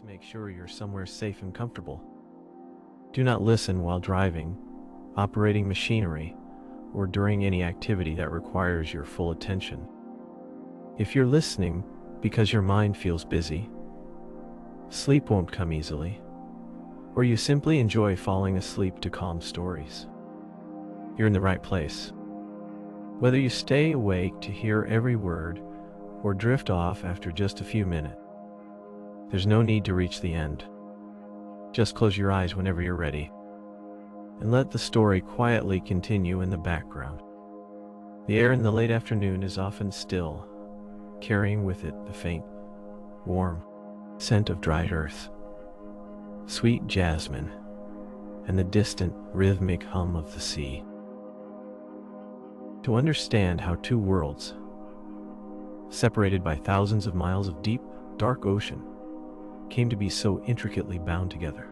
Please make sure you're somewhere safe and comfortable. Do not listen while driving, operating machinery, or during any activity that requires your full attention. If you're listening because your mind feels busy, sleep won't come easily, or you simply enjoy falling asleep to calm stories, you're in the right place. Whether you stay awake to hear every word or drift off after just a few minutes, there's no need to reach the end. Just close your eyes whenever you're ready, and let the story quietly continue in the background. The air in the late afternoon is often still, carrying with it the faint, warm scent of dried earth, sweet jasmine, and the distant, rhythmic hum of the sea. To understand how two worlds, separated by thousands of miles of deep, dark ocean, came to be so intricately bound together,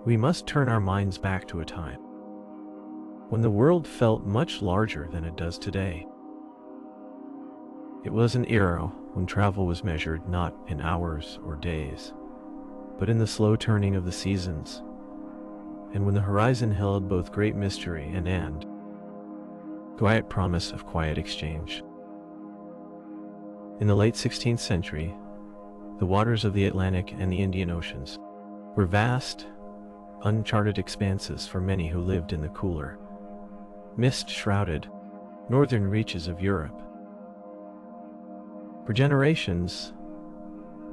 we must turn our minds back to a time when the world felt much larger than it does today. It was an era when travel was measured not in hours or days, but in the slow turning of the seasons, and when the horizon held both great mystery and quiet promise of quiet exchange. In the late 16th century, the waters of the Atlantic and the Indian Oceans were vast, uncharted expanses for many who lived in the cooler, mist-shrouded northern reaches of Europe. For generations,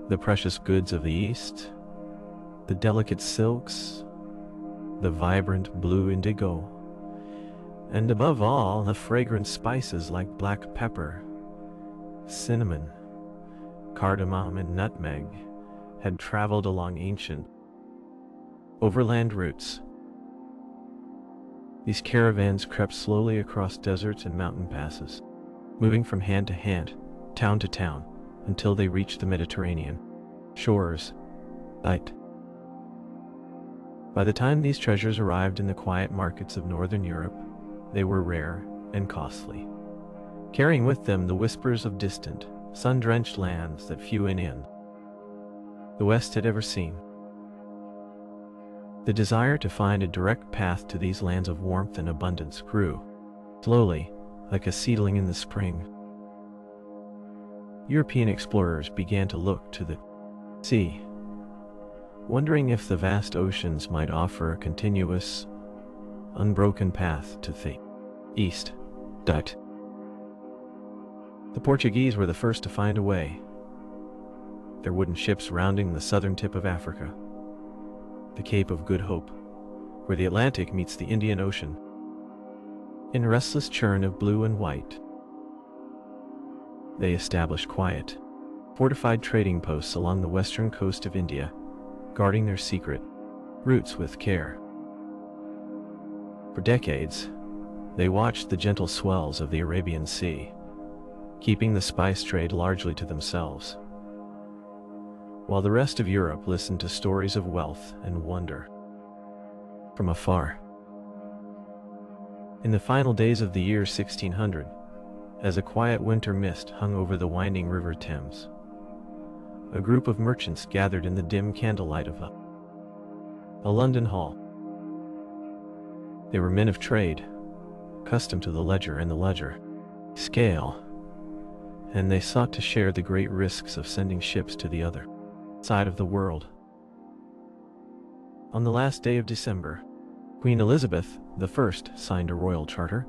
the precious goods of the East, the delicate silks, the vibrant blue indigo, and above all, the fragrant spices like black pepper, cinnamon, cardamom, and nutmeg had traveled along ancient overland routes. These caravans crept slowly across deserts and mountain passes, moving from hand to hand, town to town, until they reached the Mediterranean shores. By the time these treasures arrived in the quiet markets of northern Europe, they were rare and costly, carrying with them the whispers of distant, sun-drenched lands that few in the West had ever seen. The desire to find a direct path to these lands of warmth and abundance grew, slowly, like a seedling in the spring. European explorers began to look to the sea, wondering if the vast oceans might offer a continuous, unbroken path to the east. The Portuguese were the first to find a way, their wooden ships rounding the southern tip of Africa, the Cape of Good Hope, where the Atlantic meets the Indian Ocean. In a restless churn of blue and white, they established quiet, fortified trading posts along the western coast of India, guarding their secret routes with care. For decades, they watched the gentle swells of the Arabian Sea, keeping the spice trade largely to themselves, while the rest of Europe listened to stories of wealth and wonder from afar. In the final days of the year 1600, as a quiet winter mist hung over the winding river Thames, a group of merchants gathered in the dim candlelight of a London hall. They were men of trade, accustomed to the ledger and the ledger scale, and they sought to share the great risks of sending ships to the other side of the world. On the last day of December, Queen Elizabeth I signed a royal charter,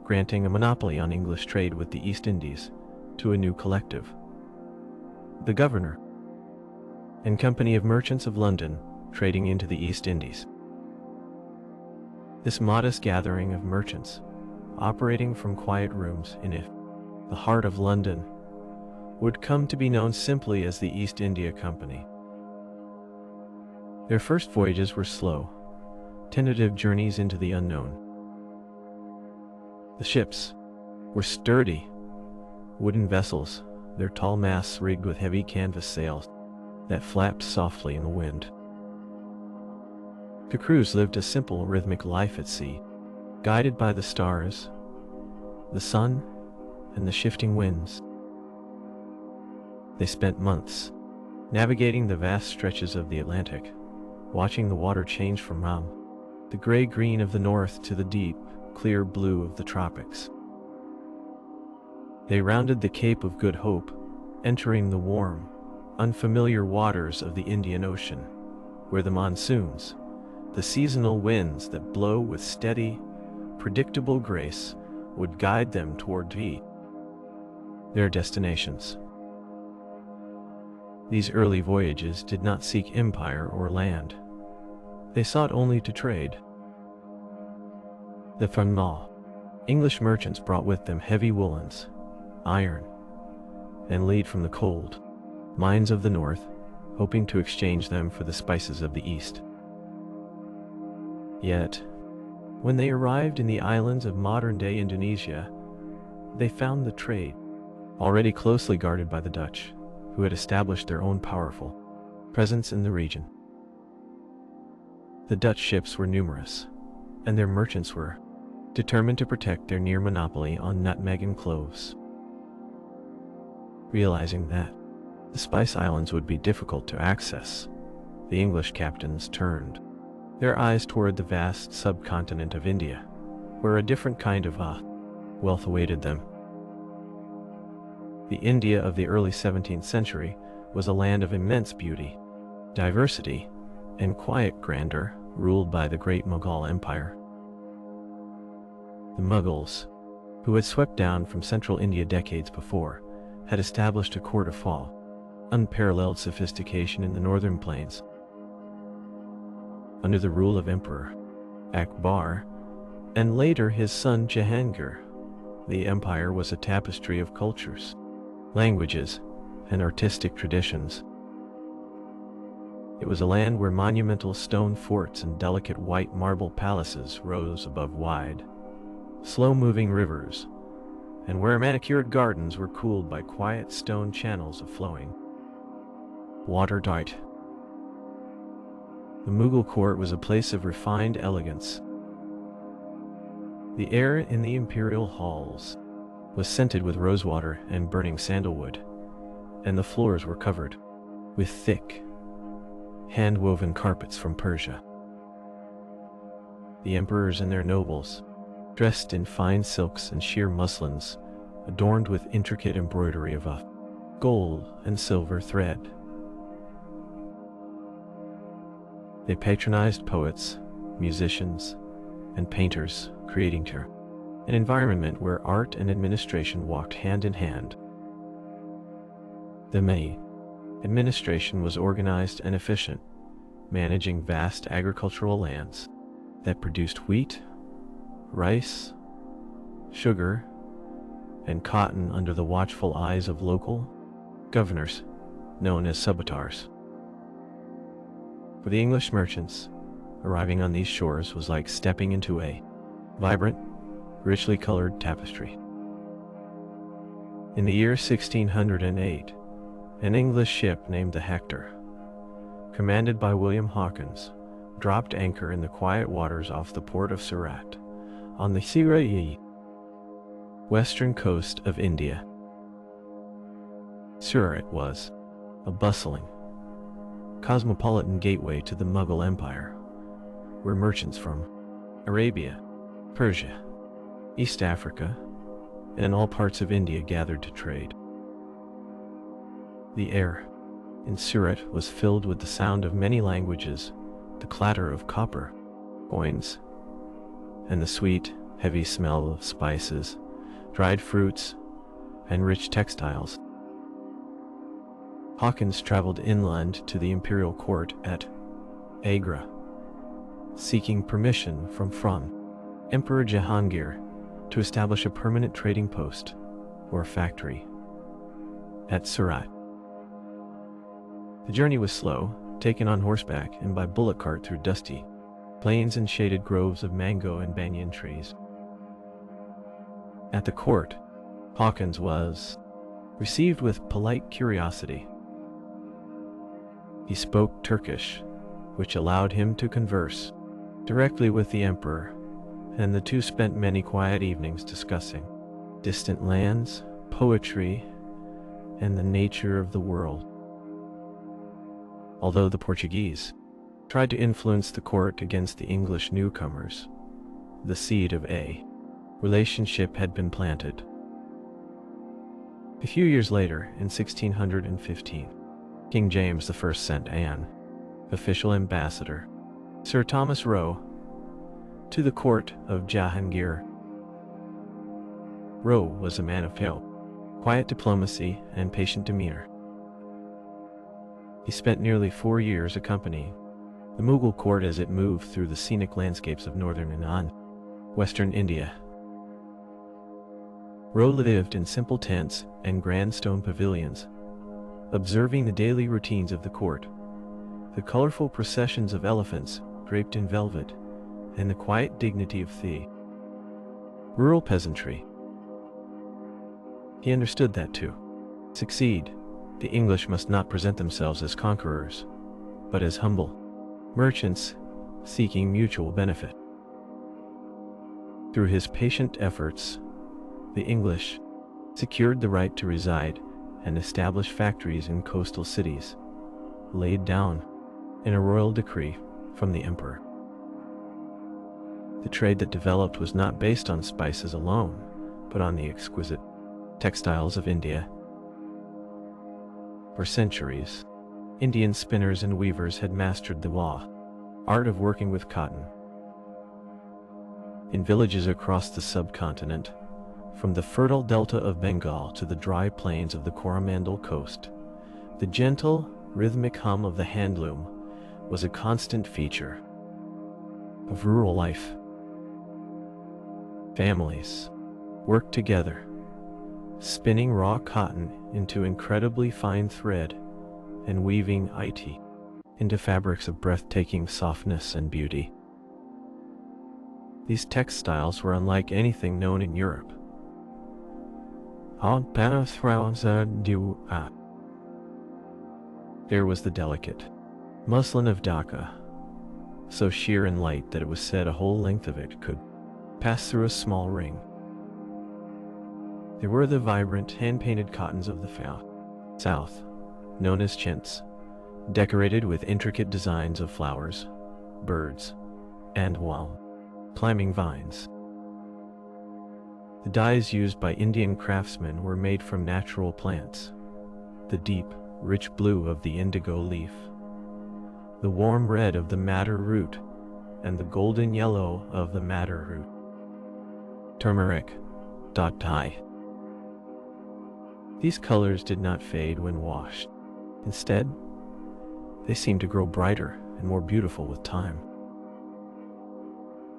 granting a monopoly on English trade with the East Indies to a new collective, the Governor and Company of Merchants of London, trading into the East Indies. This modest gathering of merchants, operating from quiet rooms in the heart of London, would come to be known simply as the East India Company. Their first voyages were slow, tentative journeys into the unknown. The ships were sturdy, wooden vessels, their tall masts rigged with heavy canvas sails that flapped softly in the wind. The crews lived a simple, rhythmic life at sea, guided by the stars, the sun, and the shifting winds. They spent months navigating the vast stretches of the Atlantic, watching the water change from the gray-green of the north to the deep, clear blue of the tropics. They rounded the Cape of Good Hope, entering the warm, unfamiliar waters of the Indian Ocean, where the monsoons, the seasonal winds that blow with steady, predictable grace, would guide them toward their destinations. These early voyages did not seek empire or land. They sought only to trade. The French English merchants brought with them heavy woolens, iron, and lead from the cold mines of the north, hoping to exchange them for the spices of the east. Yet, when they arrived in the islands of modern-day Indonesia, they found the trade already closely guarded by the Dutch, who had established their own powerful presence in the region. The Dutch ships were numerous, and their merchants were determined to protect their near monopoly on nutmeg and cloves. Realizing that the Spice Islands would be difficult to access, the English captains turned their eyes toward the vast subcontinent of India, where a different kind of wealth awaited them. The India of the early 17th century was a land of immense beauty, diversity, and quiet grandeur, ruled by the great Mughal Empire. The Mughals, who had swept down from central India decades before, had established a court of unparalleled sophistication in the northern plains. Under the rule of Emperor Akbar, and later his son Jahangir, the empire was a tapestry of cultures, languages, and artistic traditions. It was a land where monumental stone forts and delicate white marble palaces rose above wide, slow-moving rivers, and where manicured gardens were cooled by quiet stone channels of flowing water. The Mughal court was a place of refined elegance. The air in the imperial halls was scented with rosewater and burning sandalwood, and the floors were covered with thick, hand-woven carpets from Persia. The emperors and their nobles, dressed in fine silks and sheer muslins, adorned with intricate embroidery of gold and silver thread. They patronized poets, musicians, and painters, creating an environment where art and administration walked hand in hand. The administration was organized and efficient, managing vast agricultural lands that produced wheat, rice, sugar, and cotton under the watchful eyes of local governors, known as subutars. For the English merchants, arriving on these shores was like stepping into a vibrant, richly colored tapestry. In the year 1608, an English ship named the Hector, commanded by William Hawkins, dropped anchor in the quiet waters off the port of Surat, on the western coast of India. Surat was a bustling, cosmopolitan gateway to the Mughal Empire, where merchants from Arabia, Persia, East Africa, and all parts of India gathered to trade. The air in Surat was filled with the sound of many languages, the clatter of copper coins, and the sweet, heavy smell of spices, dried fruits, and rich textiles. Hawkins traveled inland to the imperial court at Agra, seeking permission from Emperor Jahangir to establish a permanent trading post, or factory, at Surat. The journey was slow, taken on horseback and by bullock cart through dusty plains and shaded groves of mango and banyan trees. At the court, Hawkins was received with polite curiosity. He spoke Turkish, which allowed him to converse directly with the emperor, and the two spent many quiet evenings discussing distant lands, poetry, and the nature of the world. Although the Portuguese tried to influence the court against the English newcomers, the seed of a relationship had been planted. A few years later, in 1615, King James I sent an official ambassador, Sir Thomas Roe, to the court of Jahangir. Roe was a man of quiet diplomacy and patient demeanor. He spent nearly 4 years accompanying the Mughal court as it moved through the scenic landscapes of northern and western India. Roe lived in simple tents and grand stone pavilions, observing the daily routines of the court, the colorful processions of elephants draped in velvet, and the quiet dignity of the rural peasantry. He understood that to succeed, the English must not present themselves as conquerors, but as humble merchants seeking mutual benefit. Through his patient efforts, the English secured the right to reside and establish factories in coastal cities, laid down in a royal decree from the emperor. The trade that developed was not based on spices alone, but on the exquisite textiles of India. For centuries, Indian spinners and weavers had mastered the art of working with cotton. In villages across the subcontinent, from the fertile delta of Bengal to the dry plains of the Coromandel coast, the gentle, rhythmic hum of the handloom was a constant feature of rural life. Families worked together, spinning raw cotton into incredibly fine thread and weaving it into fabrics of breathtaking softness and beauty. These textiles were unlike anything known in Europe. There was the delicate muslin of Dhaka, so sheer and light that it was said a whole length of it could pass through a small ring. There were the vibrant hand-painted cottons of the south, known as chintz, decorated with intricate designs of flowers, birds, and climbing vines. The dyes used by Indian craftsmen were made from natural plants, the deep, rich blue of the indigo leaf, the warm red of the madder root, and the golden yellow of the madder root. Turmeric dye. These colors did not fade when washed. Instead, they seemed to grow brighter and more beautiful with time.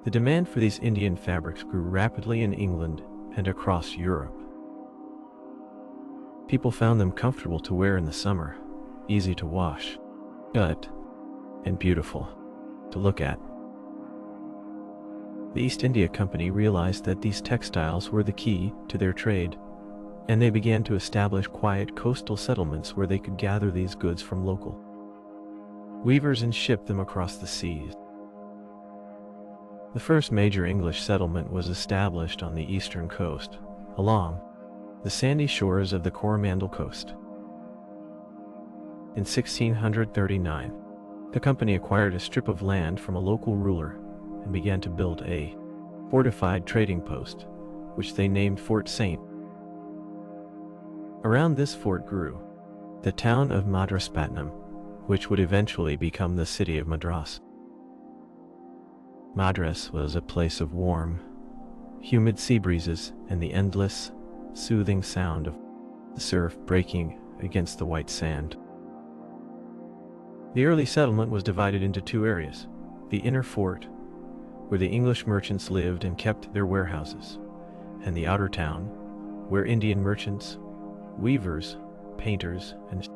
The demand for these Indian fabrics grew rapidly in England and across Europe. People found them comfortable to wear in the summer, easy to wash, cut, and beautiful to look at. The East India Company realized that these textiles were the key to their trade, and they began to establish quiet coastal settlements where they could gather these goods from local weavers and ship them across the seas. The first major English settlement was established on the eastern coast, along the sandy shores of the Coromandel coast. In 1639, the company acquired a strip of land from a local ruler and began to build a fortified trading post, which they named Fort St. Around this fort grew the town of Madraspatnam, which would eventually become the city of Madras. Madras was a place of warm, humid sea breezes and the endless, soothing sound of the surf breaking against the white sand. The early settlement was divided into two areas: the inner fort, where the English merchants lived and kept their warehouses, and the outer town, where Indian merchants, weavers, painters, and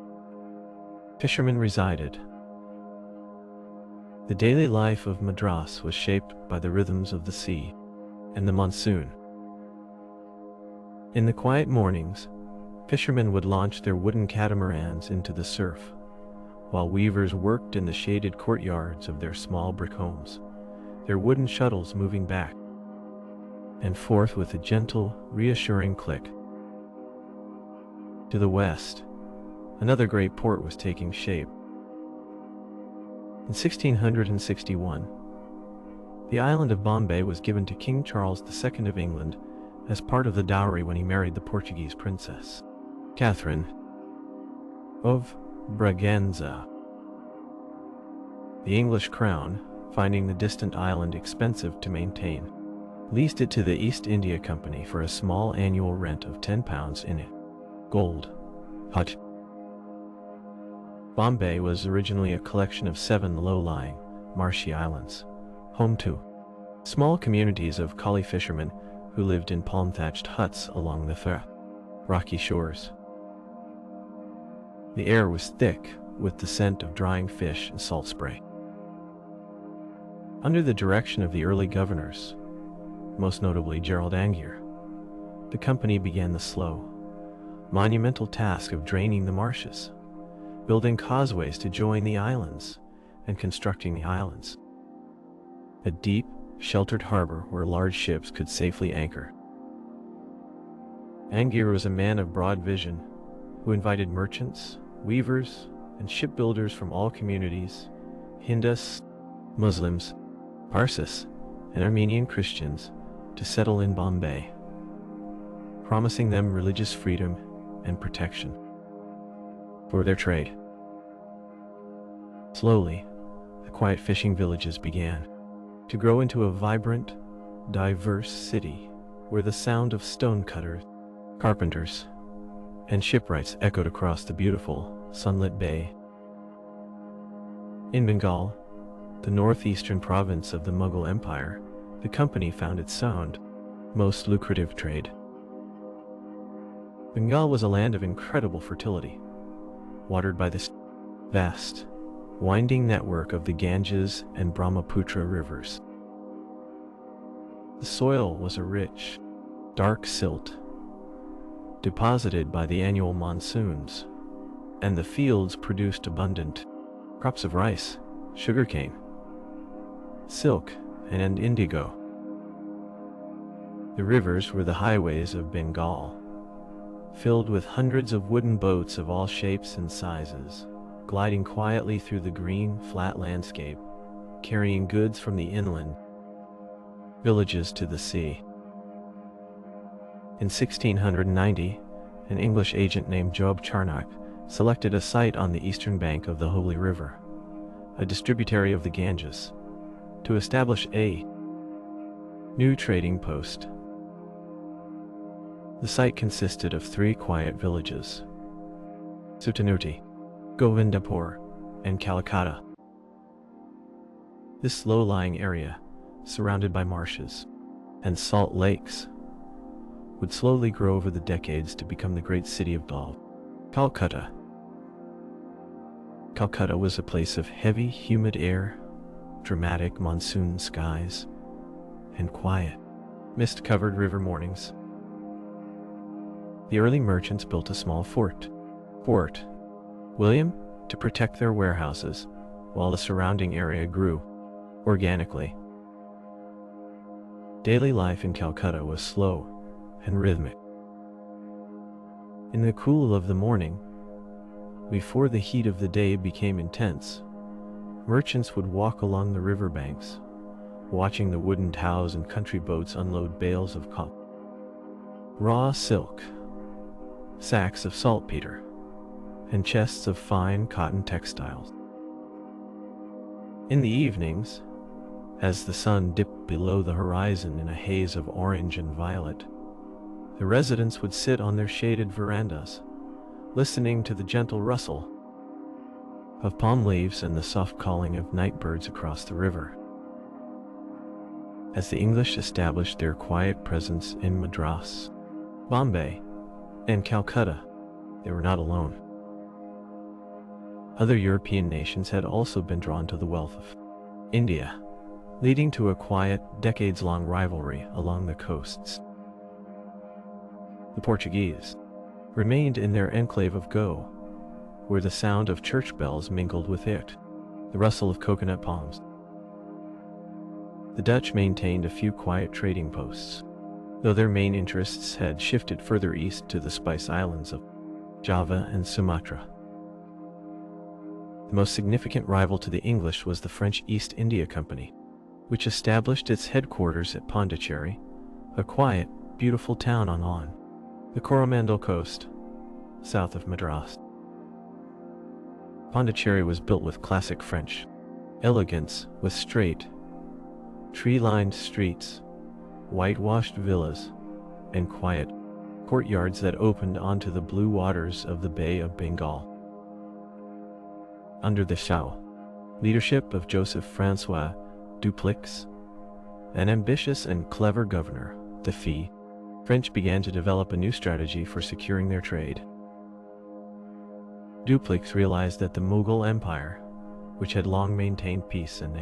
fishermen resided. The daily life of Madras was shaped by the rhythms of the sea and the monsoon. In the quiet mornings, fishermen would launch their wooden catamarans into the surf, while weavers worked in the shaded courtyards of their small brick homes, their wooden shuttles moving back and forth with a gentle, reassuring click. To the west, another great port was taking shape. In 1661, the island of Bombay was given to King Charles II of England as part of the dowry when he married the Portuguese princess, Catherine of Braganza. The English crown, finding the distant island expensive to maintain, leased it to the East India Company for a small annual rent of £10 in a gold hut. Bombay was originally a collection of 7 low-lying, marshy islands, home to small communities of Kali fishermen who lived in palm-thatched huts along the rocky shores. The air was thick with the scent of drying fish and salt spray. Under the direction of the early governors, most notably Gerald Angier, the company began the slow, monumental task of draining the marshes, building causeways to join the islands, and constructing the islands. A deep, sheltered harbor where large ships could safely anchor. Angier was a man of broad vision who invited merchants, weavers, and shipbuilders from all communities, Hindus, Muslims, Parsis, and Armenian Christians, to settle in Bombay, promising them religious freedom and protection for their trade. Slowly, the quiet fishing villages began to grow into a vibrant, diverse city where the sound of stonecutters, carpenters, and shipwrights echoed across the beautiful, sunlit bay. In Bengal, the northeastern province of the Mughal Empire, the company found its sound, most lucrative trade. Bengal was a land of incredible fertility, watered by this vast, winding network of the Ganges and Brahmaputra rivers. The soil was a rich, dark silt, deposited by the annual monsoons, and the fields produced abundant crops of rice, sugarcane, silk, and indigo. The rivers were the highways of Bengal, filled with hundreds of wooden boats of all shapes and sizes, gliding quietly through the green, flat landscape, carrying goods from the inland villages to the sea. In 1690, an English agent named Job Charnock selected a site on the eastern bank of the Holy River, a distributary of the Ganges, to establish a new trading post. The site consisted of 3 quiet villages: Sutanuti, Govindapur, and Calcutta. This low-lying area, surrounded by marshes and salt lakes, would slowly grow over the decades to become the great city of Calcutta. Calcutta was a place of heavy, humid air, dramatic monsoon skies, and quiet, mist-covered river mornings. The early merchants built a small Fort William, to protect their warehouses, while the surrounding area grew organically. Daily life in Calcutta was slow and rhythmic. In the cool of the morning, before the heat of the day became intense, merchants would walk along the riverbanks, watching the wooden dhows and country boats unload bales of raw silk, sacks of saltpeter, and chests of fine cotton textiles. In the evenings, as the sun dipped below the horizon in a haze of orange and violet, the residents would sit on their shaded verandas, listening to the gentle rustle of palm leaves and the soft calling of night birds across the river. As the English established their quiet presence in Madras, Bombay, and Calcutta, they were not alone. Other European nations had also been drawn to the wealth of India, leading to a quiet, decades-long rivalry along the coasts. The Portuguese remained in their enclave of Goa, where the sound of church bells mingled with it, the rustle of coconut palms. The Dutch maintained a few quiet trading posts, though their main interests had shifted further east to the Spice Islands of Java and Sumatra. The most significant rival to the English was the French East India Company, which established its headquarters at Pondicherry, a quiet, beautiful town on the Coromandel coast, south of Madras. Pondicherry was built with classic French elegance, with straight, tree-lined streets, whitewashed villas, and quiet courtyards that opened onto the blue waters of the Bay of Bengal. Under the leadership of Joseph Francois Dupleix, an ambitious and clever governor, the French began to develop a new strategy for securing their trade. Dupleix realized that the Mughal Empire, which had long maintained peace and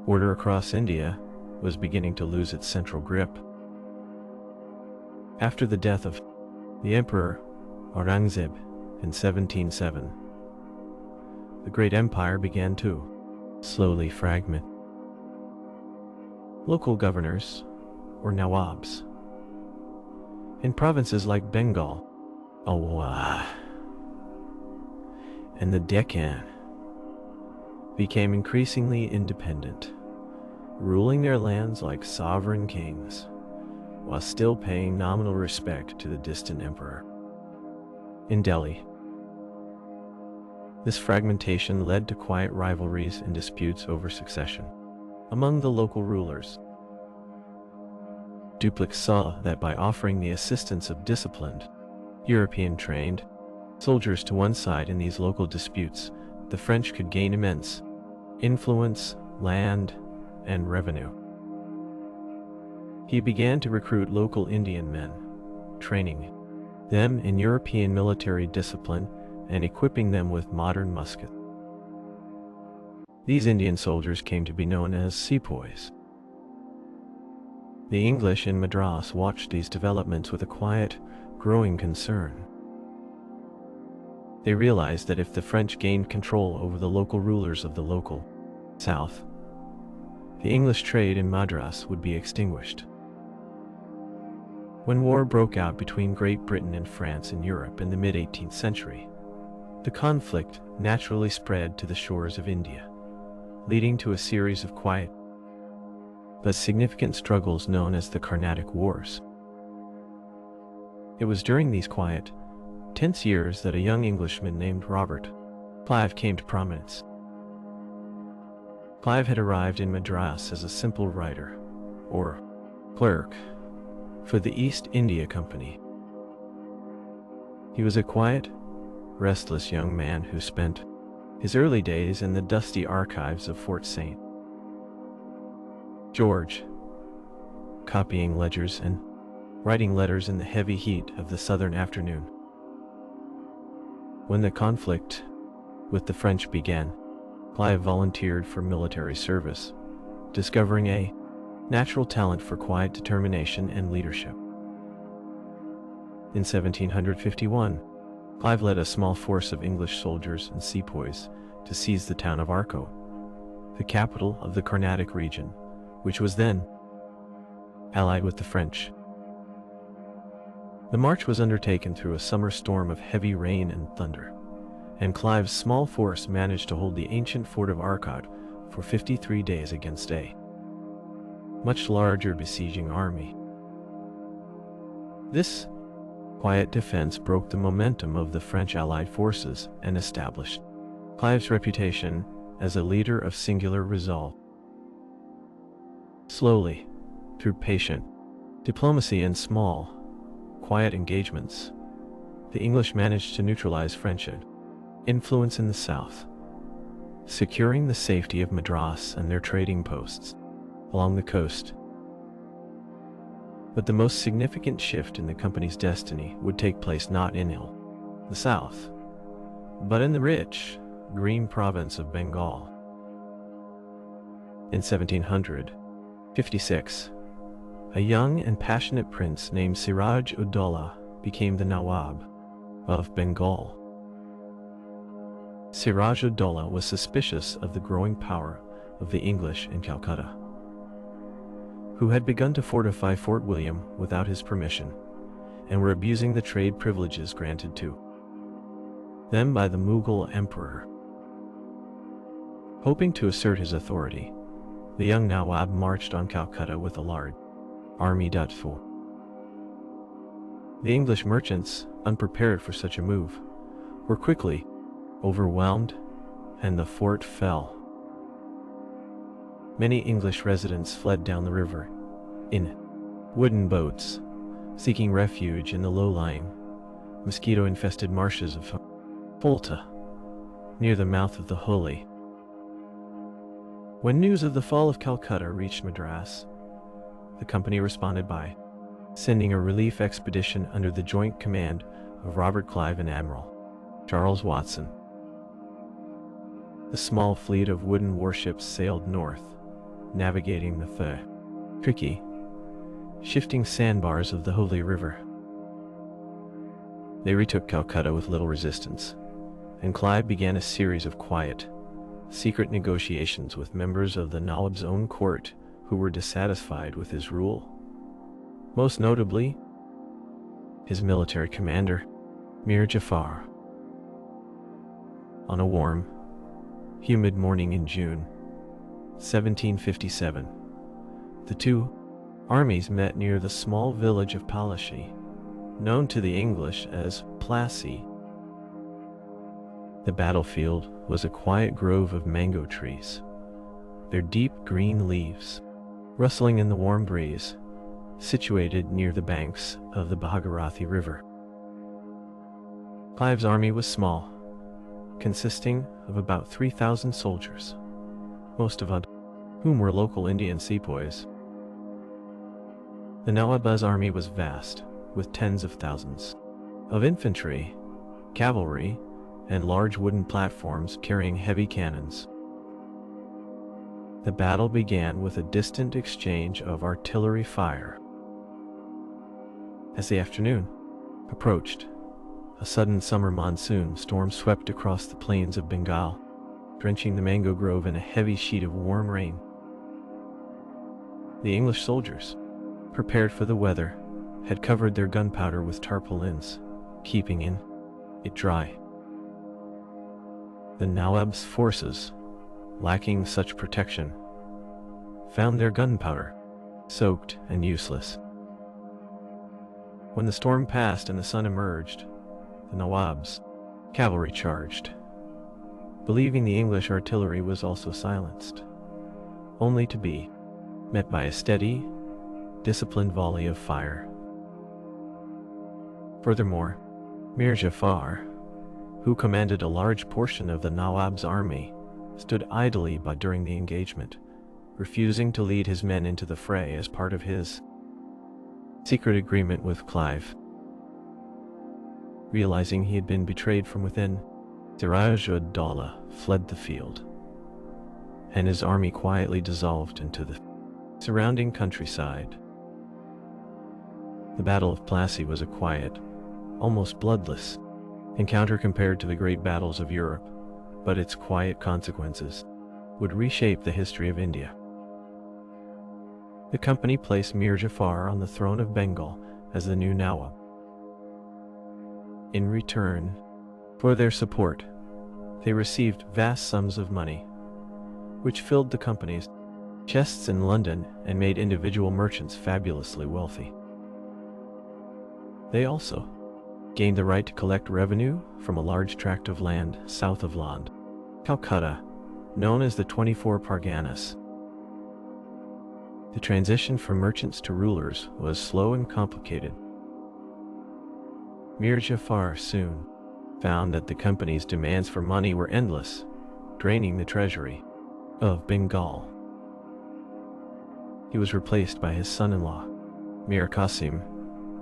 order across India, was beginning to lose its central grip. After the death of the Emperor Aurangzeb in 1707, the great empire began to slowly fragment. Local governors, or nawabs, in provinces like Bengal, and the Deccan, became increasingly independent, ruling their lands like sovereign kings, while still paying nominal respect to the distant emperor. In Delhi, this fragmentation led to quiet rivalries and disputes over succession among the local rulers. Dupleix saw that by offering the assistance of disciplined, European-trained soldiers to one side in these local disputes, the French could gain immense influence, land, and revenue. He began to recruit local Indian men, training them in European military discipline and equipping them with modern muskets. These Indian soldiers came to be known as sepoys. The English in Madras watched these developments with a quiet, growing concern. They realized that if the French gained control over the local rulers of the local south, the English trade in Madras would be extinguished. When war broke out between Great Britain and France in Europe in the mid-18th century, the conflict naturally spread to the shores of India, leading to a series of quiet but significant struggles known as the Carnatic Wars. It was during these quiet, tense years that a young Englishman named Robert Clive came to prominence. Clive had arrived in Madras as a simple writer, or clerk, for the East India Company. He was a quiet, restless young man who spent his early days in the dusty archives of Fort St. George, copying ledgers and writing letters in the heavy heat of the southern afternoon. When the conflict with the French began, Clive volunteered for military service, discovering a natural talent for quiet determination and leadership. In 1751, Clive led a small force of English soldiers and sepoys to seize the town of Arcot, the capital of the Carnatic region, which was then allied with the French. The march was undertaken through a summer storm of heavy rain and thunder, and Clive's small force managed to hold the ancient fort of Arcot for 53 days against a much larger besieging army. This quiet defense broke the momentum of the French allied forces and established Clive's reputation as a leader of singular resolve. Slowly, through patient diplomacy and small, quiet engagements, the English managed to neutralize French influence in the south, securing the safety of Madras and their trading posts along the coast. But the most significant shift in the company's destiny would take place not in the south, but in the rich, green province of Bengal. In 1756, a young and passionate prince named Siraj-ud-Dowlah became the Nawab of Bengal. Siraj-ud-Dowlah was suspicious of the growing power of the English in Calcutta, who had begun to fortify Fort William without his permission, and were abusing the trade privileges granted to them by the Mughal Emperor. Hoping to assert his authority, the young Nawab marched on Calcutta with a large army. The English merchants, unprepared for such a move, were quickly overwhelmed, and the fort fell. Many English residents fled down the river in wooden boats, seeking refuge in the low-lying, mosquito-infested marshes of Volta, near the mouth of the Hooghly. When news of the fall of Calcutta reached Madras, the company responded by sending a relief expedition under the joint command of Robert Clive and Admiral Charles Watson. The small fleet of wooden warships sailed north, navigating the tricky, shifting sandbars of the Hooghly River. They retook Calcutta with little resistance, and Clive began a series of quiet, secret negotiations with members of the Nawab's own court who were dissatisfied with his rule. Most notably, his military commander, Mir Jafar. On a warm, humid morning in June 1757, the two armies met near the small village of Plassey, known to the English as Plassey. The battlefield was a quiet grove of mango trees, their deep green leaves rustling in the warm breeze, situated near the banks of the Bhagirathi River. Clive's army was small, consisting of about 3,000 soldiers, most of whom were local Indian sepoys. The Nawab's army was vast, with tens of thousands of infantry, cavalry, and large wooden platforms carrying heavy cannons. The battle began with a distant exchange of artillery fire. As the afternoon approached, a sudden summer monsoon storm swept across the plains of Bengal, drenching the mango grove in a heavy sheet of warm rain. The English soldiers, prepared for the weather, had covered their gunpowder with tarpaulins, keeping it dry. The Nawab's forces, lacking such protection, found their gunpowder soaked and useless. When the storm passed and the sun emerged, the Nawab's cavalry charged, believing the English artillery was also silenced, only to be met by a steady, disciplined volley of fire. Furthermore, Mir Jafar, who commanded a large portion of the Nawab's army, stood idly by during the engagement, refusing to lead his men into the fray as part of his secret agreement with Clive. Realizing he had been betrayed from within, Siraj-ud-Dawla fled the field, and his army quietly dissolved into the surrounding countryside. The Battle of Plassey was a quiet, almost bloodless encounter compared to the great battles of Europe, but its quiet consequences would reshape the history of India. The company placed Mir Jafar on the throne of Bengal as the new Nawab. In return for their support, they received vast sums of money, which filled the company's chests in London and made individual merchants fabulously wealthy. They also gained the right to collect revenue from a large tract of land south of Calcutta, known as the 24 Parganas. The transition from merchants to rulers was slow and complicated. Mir Jafar soon found that the company's demands for money were endless, draining the treasury of Bengal. He was replaced by his son-in-law, Mir Qasim,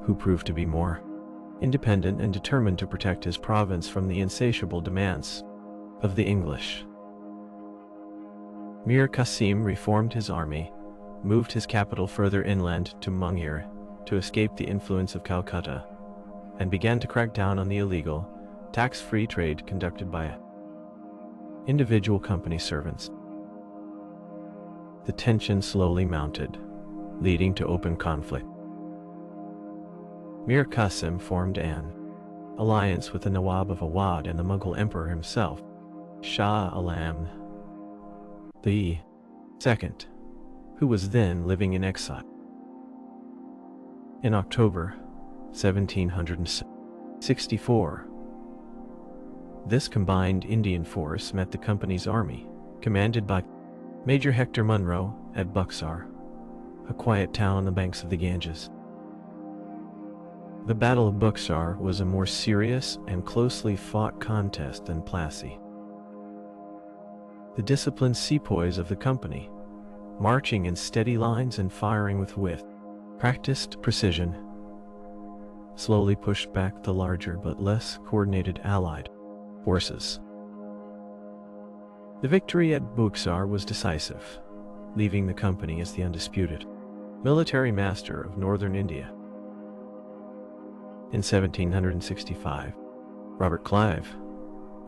who proved to be more independent and determined to protect his province from the insatiable demands of the English. Mir Qasim reformed his army, moved his capital further inland to Mughal to escape the influence of Calcutta, and began to crack down on the illegal, tax-free trade conducted by individual company servants. The tension slowly mounted, leading to open conflict. Mir Qasim formed an alliance with the Nawab of Awadh and the Mughal Emperor himself, Shah Alam. the II, who was then living in exile. In October 1764, this combined Indian force met the company's army, commanded by Major Hector Munro at Buxar, a quiet town on the banks of the Ganges. The Battle of Buxar was a more serious and closely fought contest than Plassey. The disciplined sepoys of the company, marching in steady lines and firing with practiced precision, slowly pushed back the larger but less coordinated Allied forces. The victory at Buxar was decisive, leaving the company as the undisputed military master of northern India. In 1765, Robert Clive,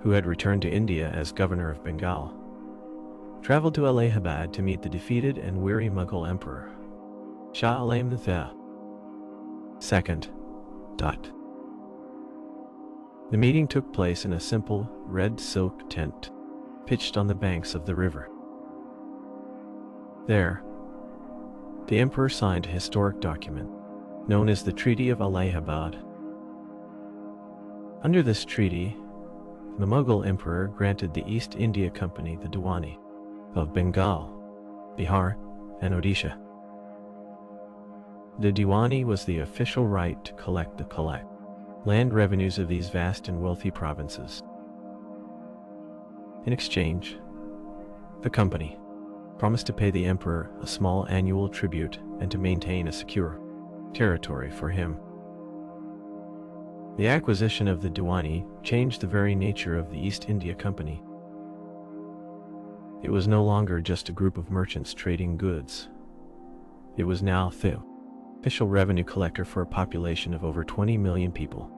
who had returned to India as governor of Bengal, traveled to Allahabad to meet the defeated and weary Mughal Emperor, Shah Alam II. The meeting took place in a simple, red silk tent, pitched on the banks of the river. There, the emperor signed a historic document, known as the Treaty of Allahabad. Under this treaty, the Mughal emperor granted the East India Company the Diwani of Bengal, Bihar, and Odisha. The Diwani was the official right to collect the land revenues of these vast and wealthy provinces. In exchange, the company promised to pay the emperor a small annual tribute and to maintain a secure territory for him. The acquisition of the Diwani changed the very nature of the East India Company. It was no longer just a group of merchants trading goods. It was now the official revenue collector for a population of over 20 million people.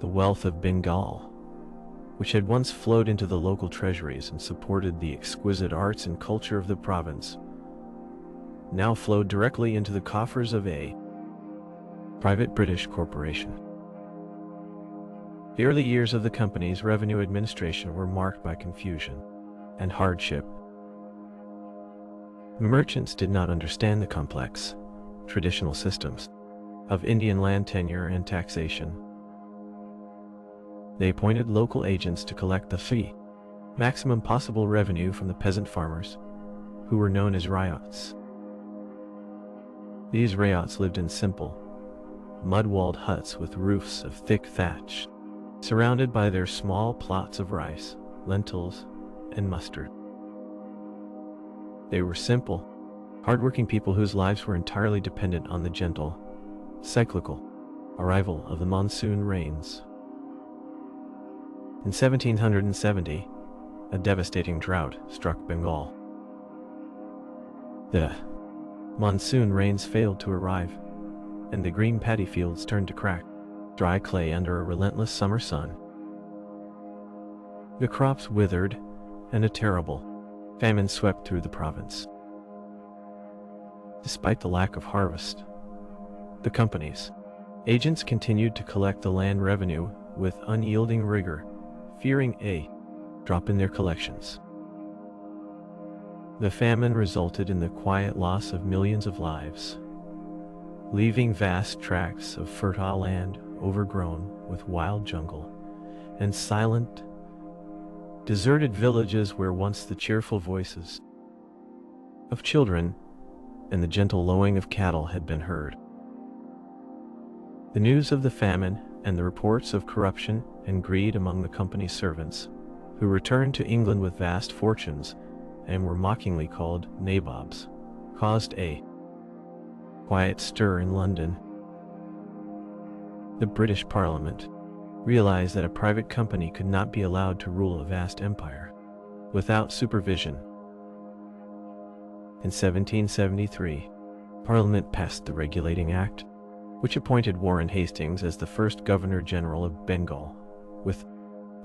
The wealth of Bengal, which had once flowed into the local treasuries and supported the exquisite arts and culture of the province, now flowed directly into the coffers of a private British corporation. The early years of the company's revenue administration were marked by confusion and hardship. Merchants did not understand the complex, traditional systems of Indian land tenure and taxation. They appointed local agents to collect the maximum possible revenue from the peasant farmers, who were known as ryots. These ryots lived in simple, mud-walled huts with roofs of thick thatch, surrounded by their small plots of rice, lentils, and mustard. They were simple, hardworking people whose lives were entirely dependent on the gentle, cyclical arrival of the monsoon rains. In 1770, a devastating drought struck Bengal. The monsoon rains failed to arrive, and the green paddy fields turned to dry clay under a relentless summer sun. The crops withered, and a terrible famine swept through the province. Despite the lack of harvest, the company's agents continued to collect the land revenue with unyielding rigor, fearing a drop in their collections. The famine resulted in the quiet loss of millions of lives, leaving vast tracts of fertile land overgrown with wild jungle and silent, deserted villages where once the cheerful voices of children and the gentle lowing of cattle had been heard. The news of the famine and the reports of corruption and greed among the company's servants, who returned to England with vast fortunes and were mockingly called nabobs, caused a quiet stir in London. The British Parliament realized that a private company could not be allowed to rule a vast empire without supervision. In 1773, Parliament passed the Regulating Act, which appointed Warren Hastings as the first Governor-General of Bengal, with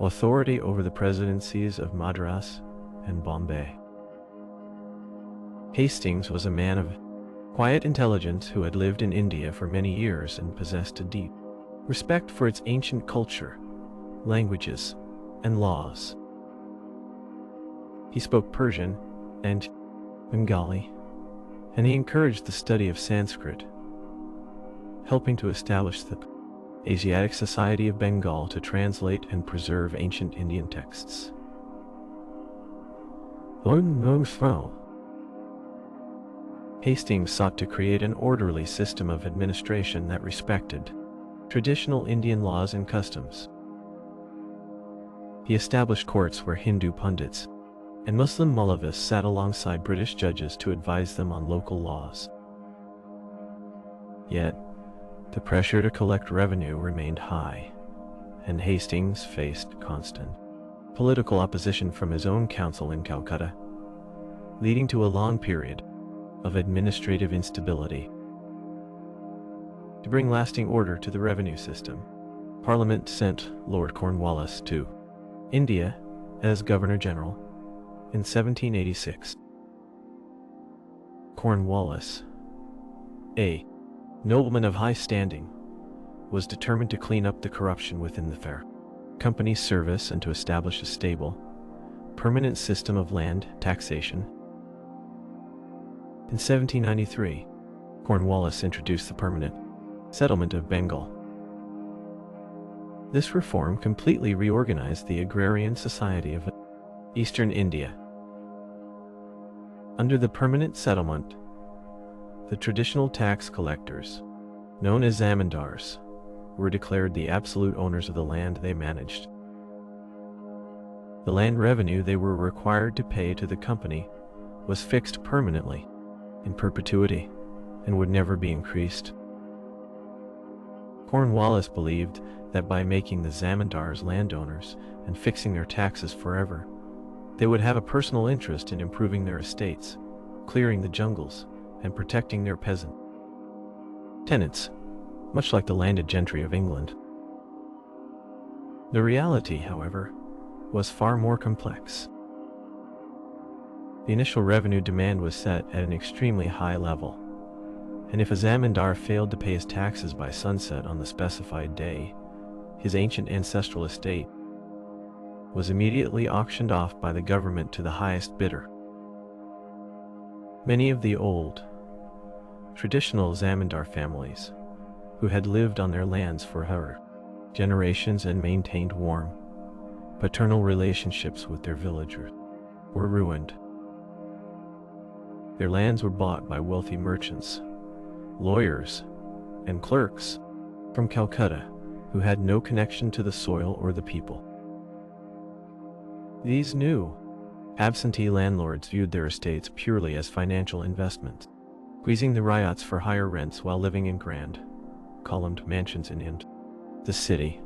authority over the presidencies of Madras and Bombay. Hastings was a man of quiet intelligence who had lived in India for many years and possessed a deep respect for its ancient culture, languages, and laws. He spoke Persian and Bengali, and he encouraged the study of Sanskrit, helping to establish the Asiatic Society of Bengal to translate and preserve ancient Indian texts. Hastings sought to create an orderly system of administration that respected traditional Indian laws and customs. He established courts where Hindu pundits and Muslim Maulavis sat alongside British judges to advise them on local laws. Yet, the pressure to collect revenue remained high, and Hastings faced constant political opposition from his own council in Calcutta, leading to a long period of administrative instability. To bring lasting order to the revenue system, Parliament sent Lord Cornwallis to India as Governor General in 1786. Cornwallis, a nobleman of high standing, was determined to clean up the corruption within the fair company's service and to establish a stable, permanent system of land taxation. In 1793, Cornwallis introduced the permanent settlement of Bengal. This reform completely reorganized the agrarian society of eastern India. Under the permanent settlement, the traditional tax collectors, known as zamindars, were declared the absolute owners of the land they managed. The land revenue they were required to pay to the company was fixed permanently, in perpetuity, and would never be increased. Cornwallis believed that by making the zamindars landowners and fixing their taxes forever, they would have a personal interest in improving their estates, clearing the jungles, and protecting their peasant tenants, much like the landed gentry of England. The reality, however, was far more complex. The initial revenue demand was set at an extremely high level, and if a zamindar failed to pay his taxes by sunset on the specified day, his ancient ancestral estate was immediately auctioned off by the government to the highest bidder. Many of the old, traditional zamindar families, who had lived on their lands for generations and maintained warm, paternal relationships with their villagers, were ruined. Their lands were bought by wealthy merchants, lawyers, and clerks from Calcutta who had no connection to the soil or the people. These new, absentee landlords viewed their estates purely as financial investments, squeezing the ryots for higher rents while living in grand, columned mansions in the city.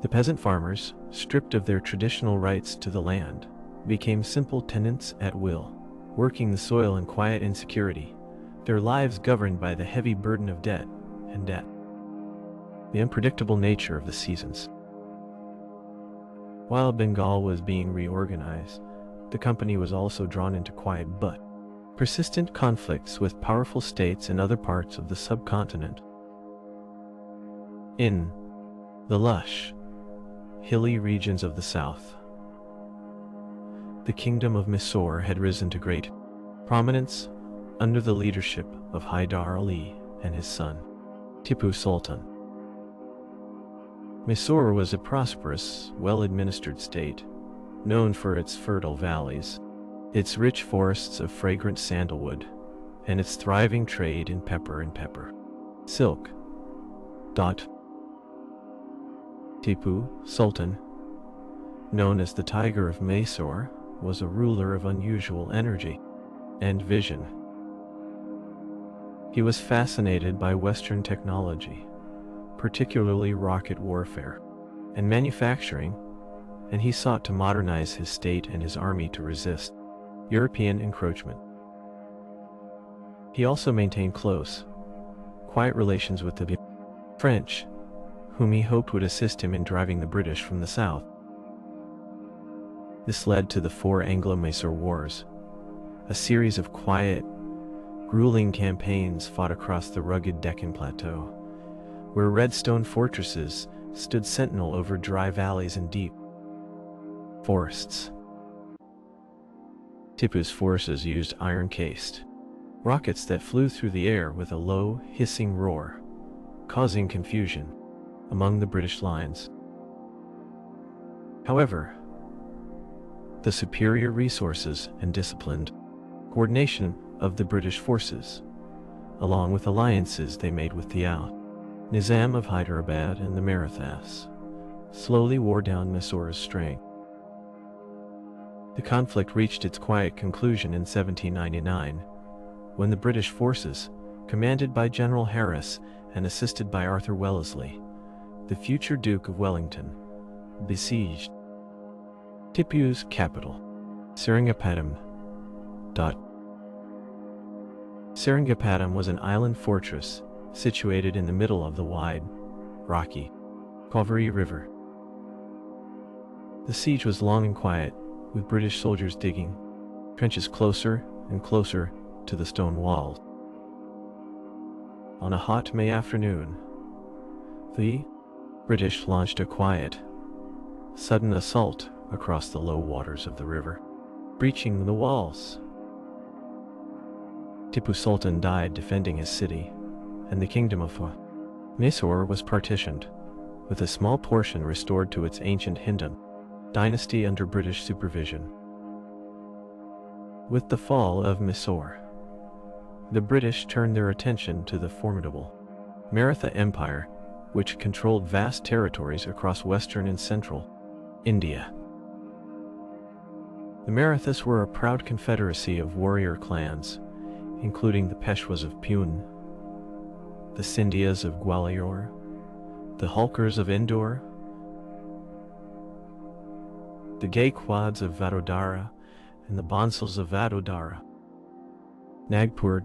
The peasant farmers, stripped of their traditional rights to the land, became simple tenants at will, working the soil in quiet insecurity, their lives governed by the heavy burden of debt and the unpredictable nature of the seasons. While Bengal was being reorganized, the company was also drawn into quiet but persistent conflicts with powerful states in other parts of the subcontinent. In the lush, hilly regions of the south, the kingdom of Mysore had risen to great prominence under the leadership of Haidar Ali and his son, Tipu Sultan. Mysore was a prosperous, well-administered state, known for its fertile valleys, its rich forests of fragrant sandalwood, and its thriving trade in pepper and silk. Tipu Sultan, known as the Tiger of Mysore, was a ruler of unusual energy and vision. He was fascinated by Western technology, particularly rocket warfare and manufacturing, and he sought to modernize his state and his army to resist European encroachment. He also maintained close, quiet relations with the French, whom he hoped would assist him in driving the British from the south. This led to the Four Anglo-Mysore Wars, a series of quiet, grueling campaigns fought across the rugged Deccan Plateau, where red stone fortresses stood sentinel over dry valleys and deep forests. Tipu's forces used iron-cased rockets that flew through the air with a low, hissing roar, causing confusion among the British lines. However, the superior resources and disciplined coordination of the British forces, along with alliances they made with the Nizam of Hyderabad and the Marathas, slowly wore down Mysore's strength. The conflict reached its quiet conclusion in 1799, when the British forces, commanded by General Harris and assisted by Arthur Wellesley, the future Duke of Wellington, besieged Tipu's capital, Seringapatam. Seringapatam was an island fortress situated in the middle of the wide, rocky Kaveri River. The siege was long and quiet, with British soldiers digging trenches closer and closer to the stone walls. On a hot May afternoon, the British launched a quiet, sudden assault across the low waters of the river, breaching the walls. Tipu Sultan died defending his city, and the kingdom of Mysore was partitioned, with a small portion restored to its ancient Hindu dynasty under British supervision. With the fall of Mysore, the British turned their attention to the formidable Maratha Empire, which controlled vast territories across western and central India. The Marathas were a proud confederacy of warrior clans, including the Peshwas of Pune, the Scindias of Gwalior, the Holkars of Indore, the Gaikwads of Vadodara, and the Bansals of Vadodara. Nagpur.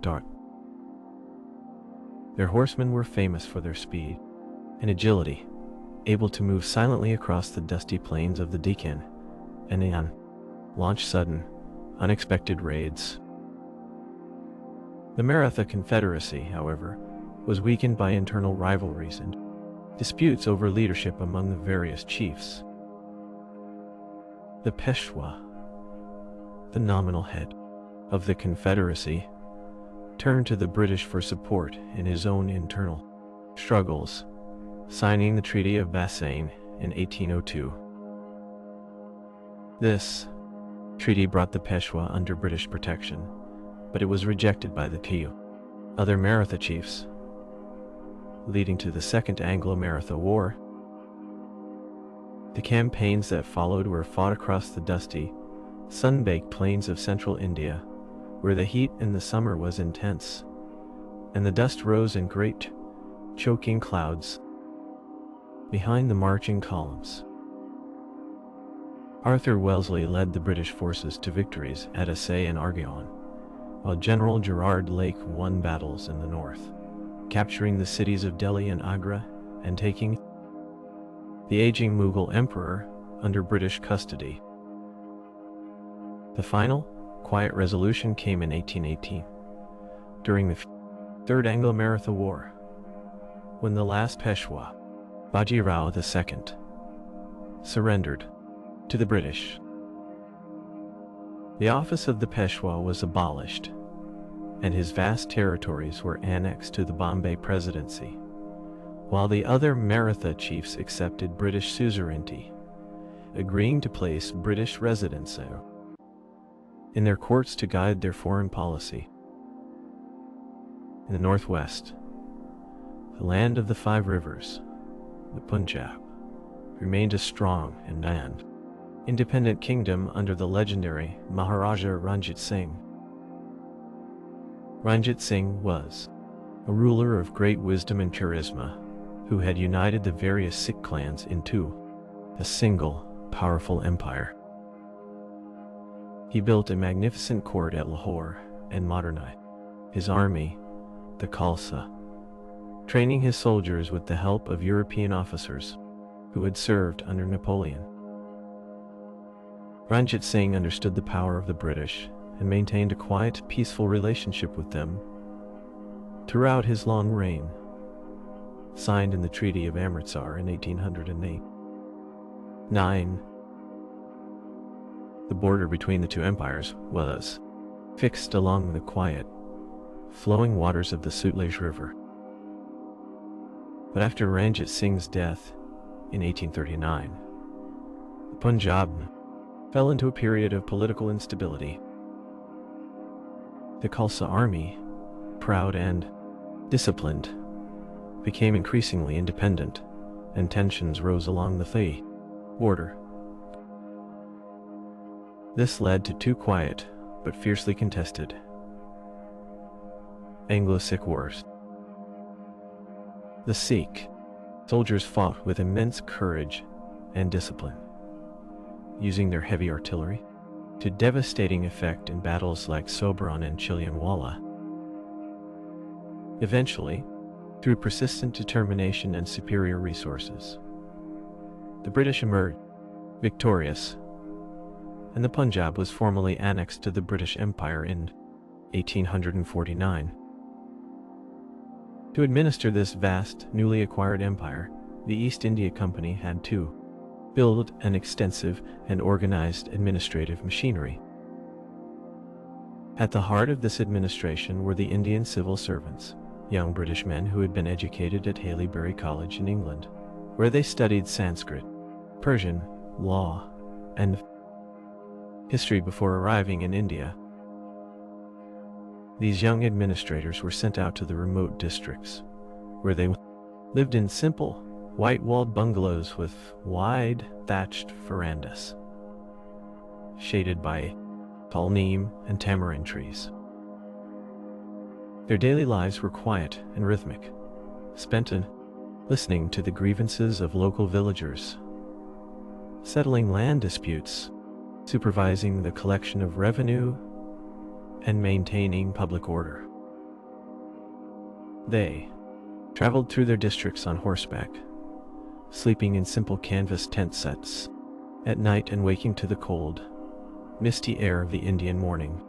Their horsemen were famous for their speed and agility, able to move silently across the dusty plains of the Deccan and launch sudden, unexpected raids. The Maratha Confederacy, however, was weakened by internal rivalries and disputes over leadership among the various chiefs. The Peshwa, the nominal head of the Confederacy, turned to the British for support in his own internal struggles, signing the Treaty of Bassein in 1802. This treaty brought the Peshwa under British protection, but it was rejected by the two other Maratha chiefs, leading to the Second Anglo-Maratha War. The campaigns that followed were fought across the dusty, sun-baked plains of central India, where the heat in the summer was intense, and the dust rose in great, choking clouds behind the marching columns. Arthur Wellesley led the British forces to victories at Assaye and Argaon, while General Gerard Lake won battles in the north, capturing the cities of Delhi and Agra and taking the aging Mughal Emperor under British custody. The final, quiet resolution came in 1818, during the Third Anglo-Maratha War, when the last Peshwa, Bajirao II, surrendered to the British. The office of the Peshwa was abolished, and his vast territories were annexed to the Bombay Presidency, while the other Maratha chiefs accepted British suzerainty, agreeing to place British residents in their courts to guide their foreign policy. In the northwest, the land of the five rivers, the Punjab, remained a strong and independent kingdom under the legendary Maharaja Ranjit Singh. Ranjit Singh was a ruler of great wisdom and charisma, who had united the various Sikh clans into a single, powerful empire. He built a magnificent court at Lahore and modernized his army, the Khalsa, training his soldiers with the help of European officers who had served under Napoleon. Ranjit Singh understood the power of the British and maintained a quiet, peaceful relationship with them throughout his long reign, signed in the Treaty of Amritsar in 1808. 9. The border between the two empires was fixed along the quiet, flowing waters of the Sutlej River. But after Ranjit Singh's death in 1839, the Punjab fell into a period of political instability. The Khalsa army, proud and disciplined, became increasingly independent, and tensions rose along the Thay border. This led to two quiet but fiercely contested Anglo-Sikh wars. The Sikh soldiers fought with immense courage and discipline, using their heavy artillery to devastating effect in battles like Sobran and Chilianwala. Eventually, through persistent determination and superior resources, the British emerged victorious, and the Punjab was formally annexed to the British Empire in 1849. To administer this vast, newly acquired empire, the East India Company had to build an extensive and organized administrative machinery. At the heart of this administration were the Indian civil servants, young British men who had been educated at Haileybury College in England, where they studied Sanskrit, Persian, law, and history before arriving in India. These young administrators were sent out to the remote districts, where they lived in simple, white-walled bungalows with wide, thatched verandas, shaded by tall neem and tamarind trees. Their daily lives were quiet and rhythmic, spent in listening to the grievances of local villagers, settling land disputes, supervising the collection of revenue, and maintaining public order. They traveled through their districts on horseback, sleeping in simple canvas tent sets at night and waking to the cold, misty air of the Indian morning.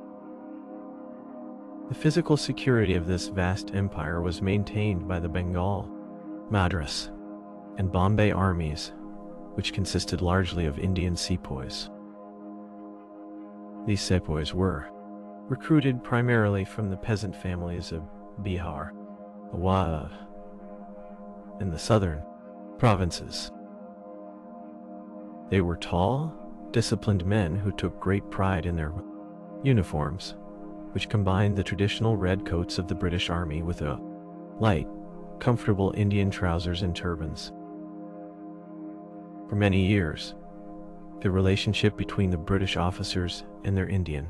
The physical security of this vast empire was maintained by the Bengal, Madras, and Bombay armies, which consisted largely of Indian sepoys. These sepoys were recruited primarily from the peasant families of Bihar, Awadh, and the southern provinces. They were tall, disciplined men who took great pride in their uniforms, which combined the traditional red coats of the British Army with a light, comfortable Indian trousers and turbans. For many years, the relationship between the British officers and their Indian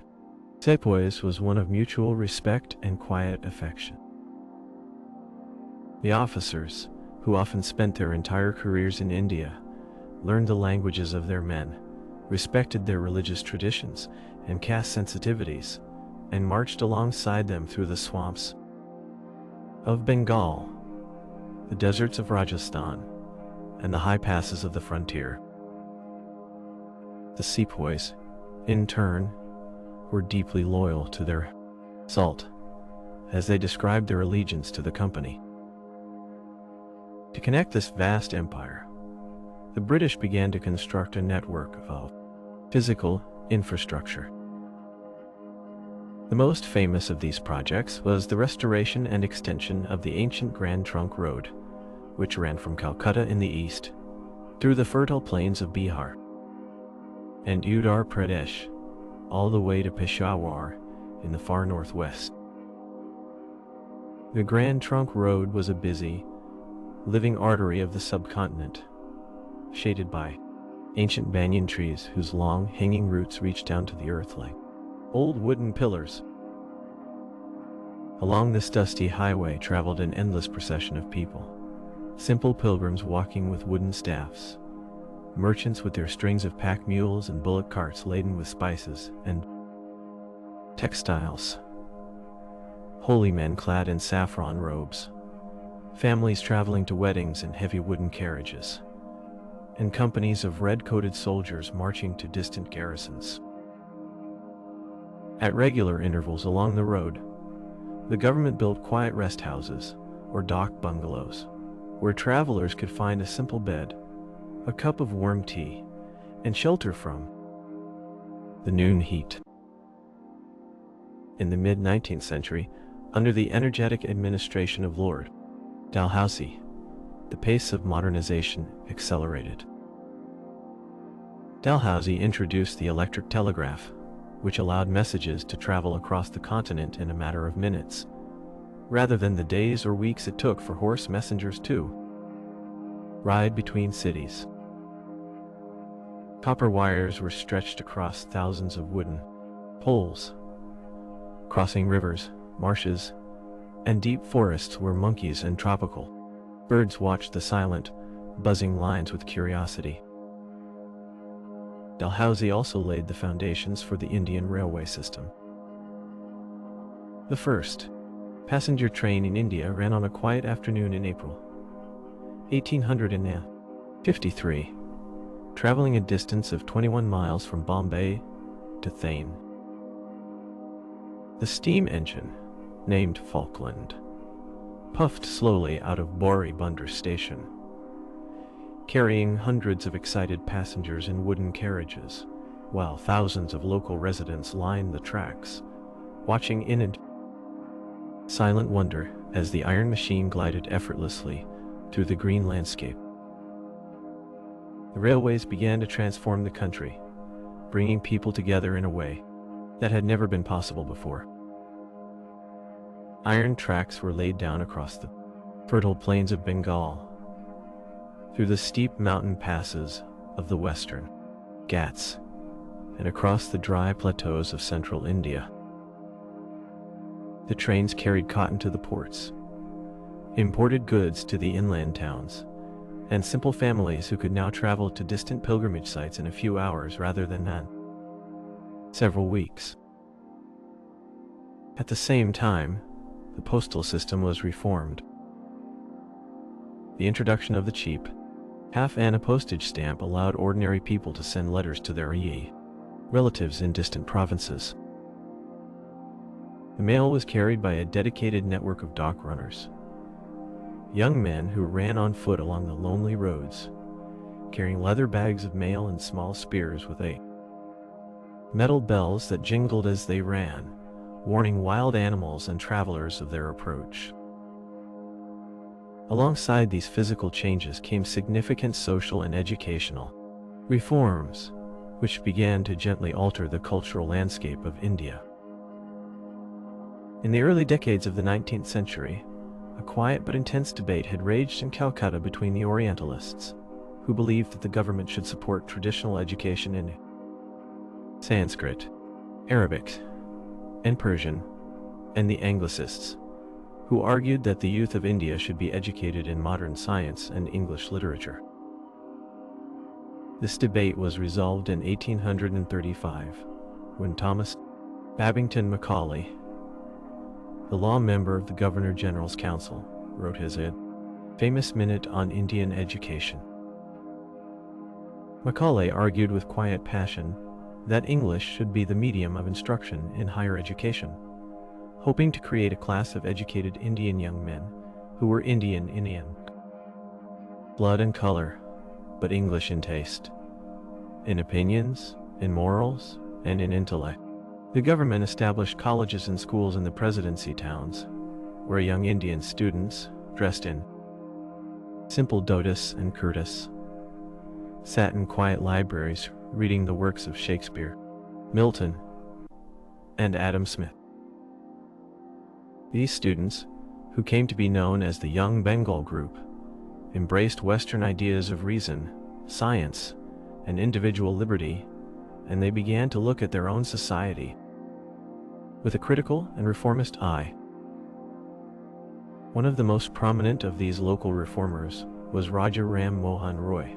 sepoys was one of mutual respect and quiet affection. The officers, who often spent their entire careers in India, learned the languages of their men, respected their religious traditions and caste sensitivities, and marched alongside them through the swamps of Bengal, the deserts of Rajasthan, and the high passes of the frontier. The sepoys, in turn, were deeply loyal to their salt, as they described their allegiance to the company. To connect this vast empire, the British began to construct a network of physical infrastructure. The most famous of these projects was the restoration and extension of the ancient Grand Trunk Road, which ran from Calcutta in the east, through the fertile plains of Bihar and Uttar Pradesh, all the way to Peshawar in the far northwest. The Grand Trunk Road was a busy, living artery of the subcontinent, shaded by ancient banyan trees whose long, hanging roots reached down to the earth like old wooden pillars. Along this dusty highway traveled an endless procession of people, simple pilgrims walking with wooden staffs, merchants with their strings of pack mules and bullock carts laden with spices and textiles, holy men clad in saffron robes, families traveling to weddings in heavy wooden carriages, and companies of red-coated soldiers marching to distant garrisons. At regular intervals along the road, the government built quiet rest houses, or dak bungalows, where travelers could find a simple bed, a cup of warm tea, and shelter from the noon heat. In the mid-19th century, under the energetic administration of Lord Dalhousie, the pace of modernization accelerated. Dalhousie introduced the electric telegraph, which allowed messages to travel across the continent in a matter of minutes, rather than the days or weeks it took for horse messengers to ride between cities. Copper wires were stretched across thousands of wooden poles, crossing rivers, marshes, and deep forests where monkeys and tropical birds watched the silent, buzzing lines with curiosity. Dalhousie also laid the foundations for the Indian railway system. The first passenger train in India ran on a quiet afternoon in April 1853, traveling a distance of 21 miles from Bombay to Thane. The steam engine, named Falkland, puffed slowly out of Bori Bunder station, carrying hundreds of excited passengers in wooden carriages, while thousands of local residents lined the tracks, watching in silent wonder as the iron machine glided effortlessly through the green landscape. The railways began to transform the country, bringing people together in a way that had never been possible before. Iron tracks were laid down across the fertile plains of Bengal, through the steep mountain passes of the Western Ghats, and across the dry plateaus of central India. The trains carried cotton to the ports, imported goods to the inland towns, and simple families who could now travel to distant pilgrimage sites in a few hours rather than several weeks. At the same time, the postal system was reformed. The introduction of the cheap, half-anna postage stamp allowed ordinary people to send letters to their relatives in distant provinces. The mail was carried by a dedicated network of dock runners, young men who ran on foot along the lonely roads, carrying leather bags of mail and small spears with metal bells that jingled as they ran, warning wild animals and travelers of their approach. Alongside these physical changes came significant social and educational reforms, which began to gently alter the cultural landscape of India. In the early decades of the 19th century, a quiet but intense debate had raged in Calcutta between the Orientalists, who believed that the government should support traditional education in Sanskrit, Arabic, and Persian, and the Anglicists, who argued that the youth of India should be educated in modern science and English literature. This debate was resolved in 1835, when Thomas Babington Macaulay, the law member of the Governor-General's Council, wrote his famous Minute on Indian Education. Macaulay argued with quiet passion that English should be the medium of instruction in higher education, hoping to create a class of educated Indian young men who were Indian in blood and color, but English in taste, in opinions, in morals, and in intellect. The government established colleges and schools in the presidency towns, where young Indian students, dressed in simple dhotis and kurtas, sat in quiet libraries reading the works of Shakespeare, Milton, and Adam Smith. These students, who came to be known as the Young Bengal Group, embraced Western ideas of reason, science, and individual liberty, and they began to look at their own society with a critical and reformist eye. One of the most prominent of these local reformers was Raja Ram Mohan Roy,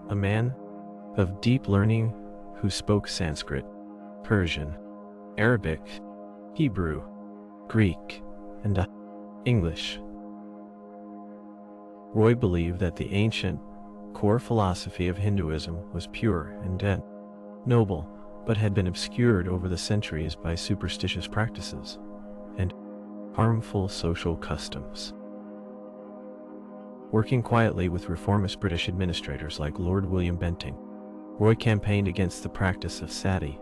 a man of deep learning who spoke Sanskrit, Persian, Arabic, Hebrew, Greek, and English. Roy believed that the ancient, core philosophy of Hinduism was pure and noble, but had been obscured over the centuries by superstitious practices and harmful social customs. Working quietly with reformist British administrators like Lord William Bentinck, Roy campaigned against the practice of sati,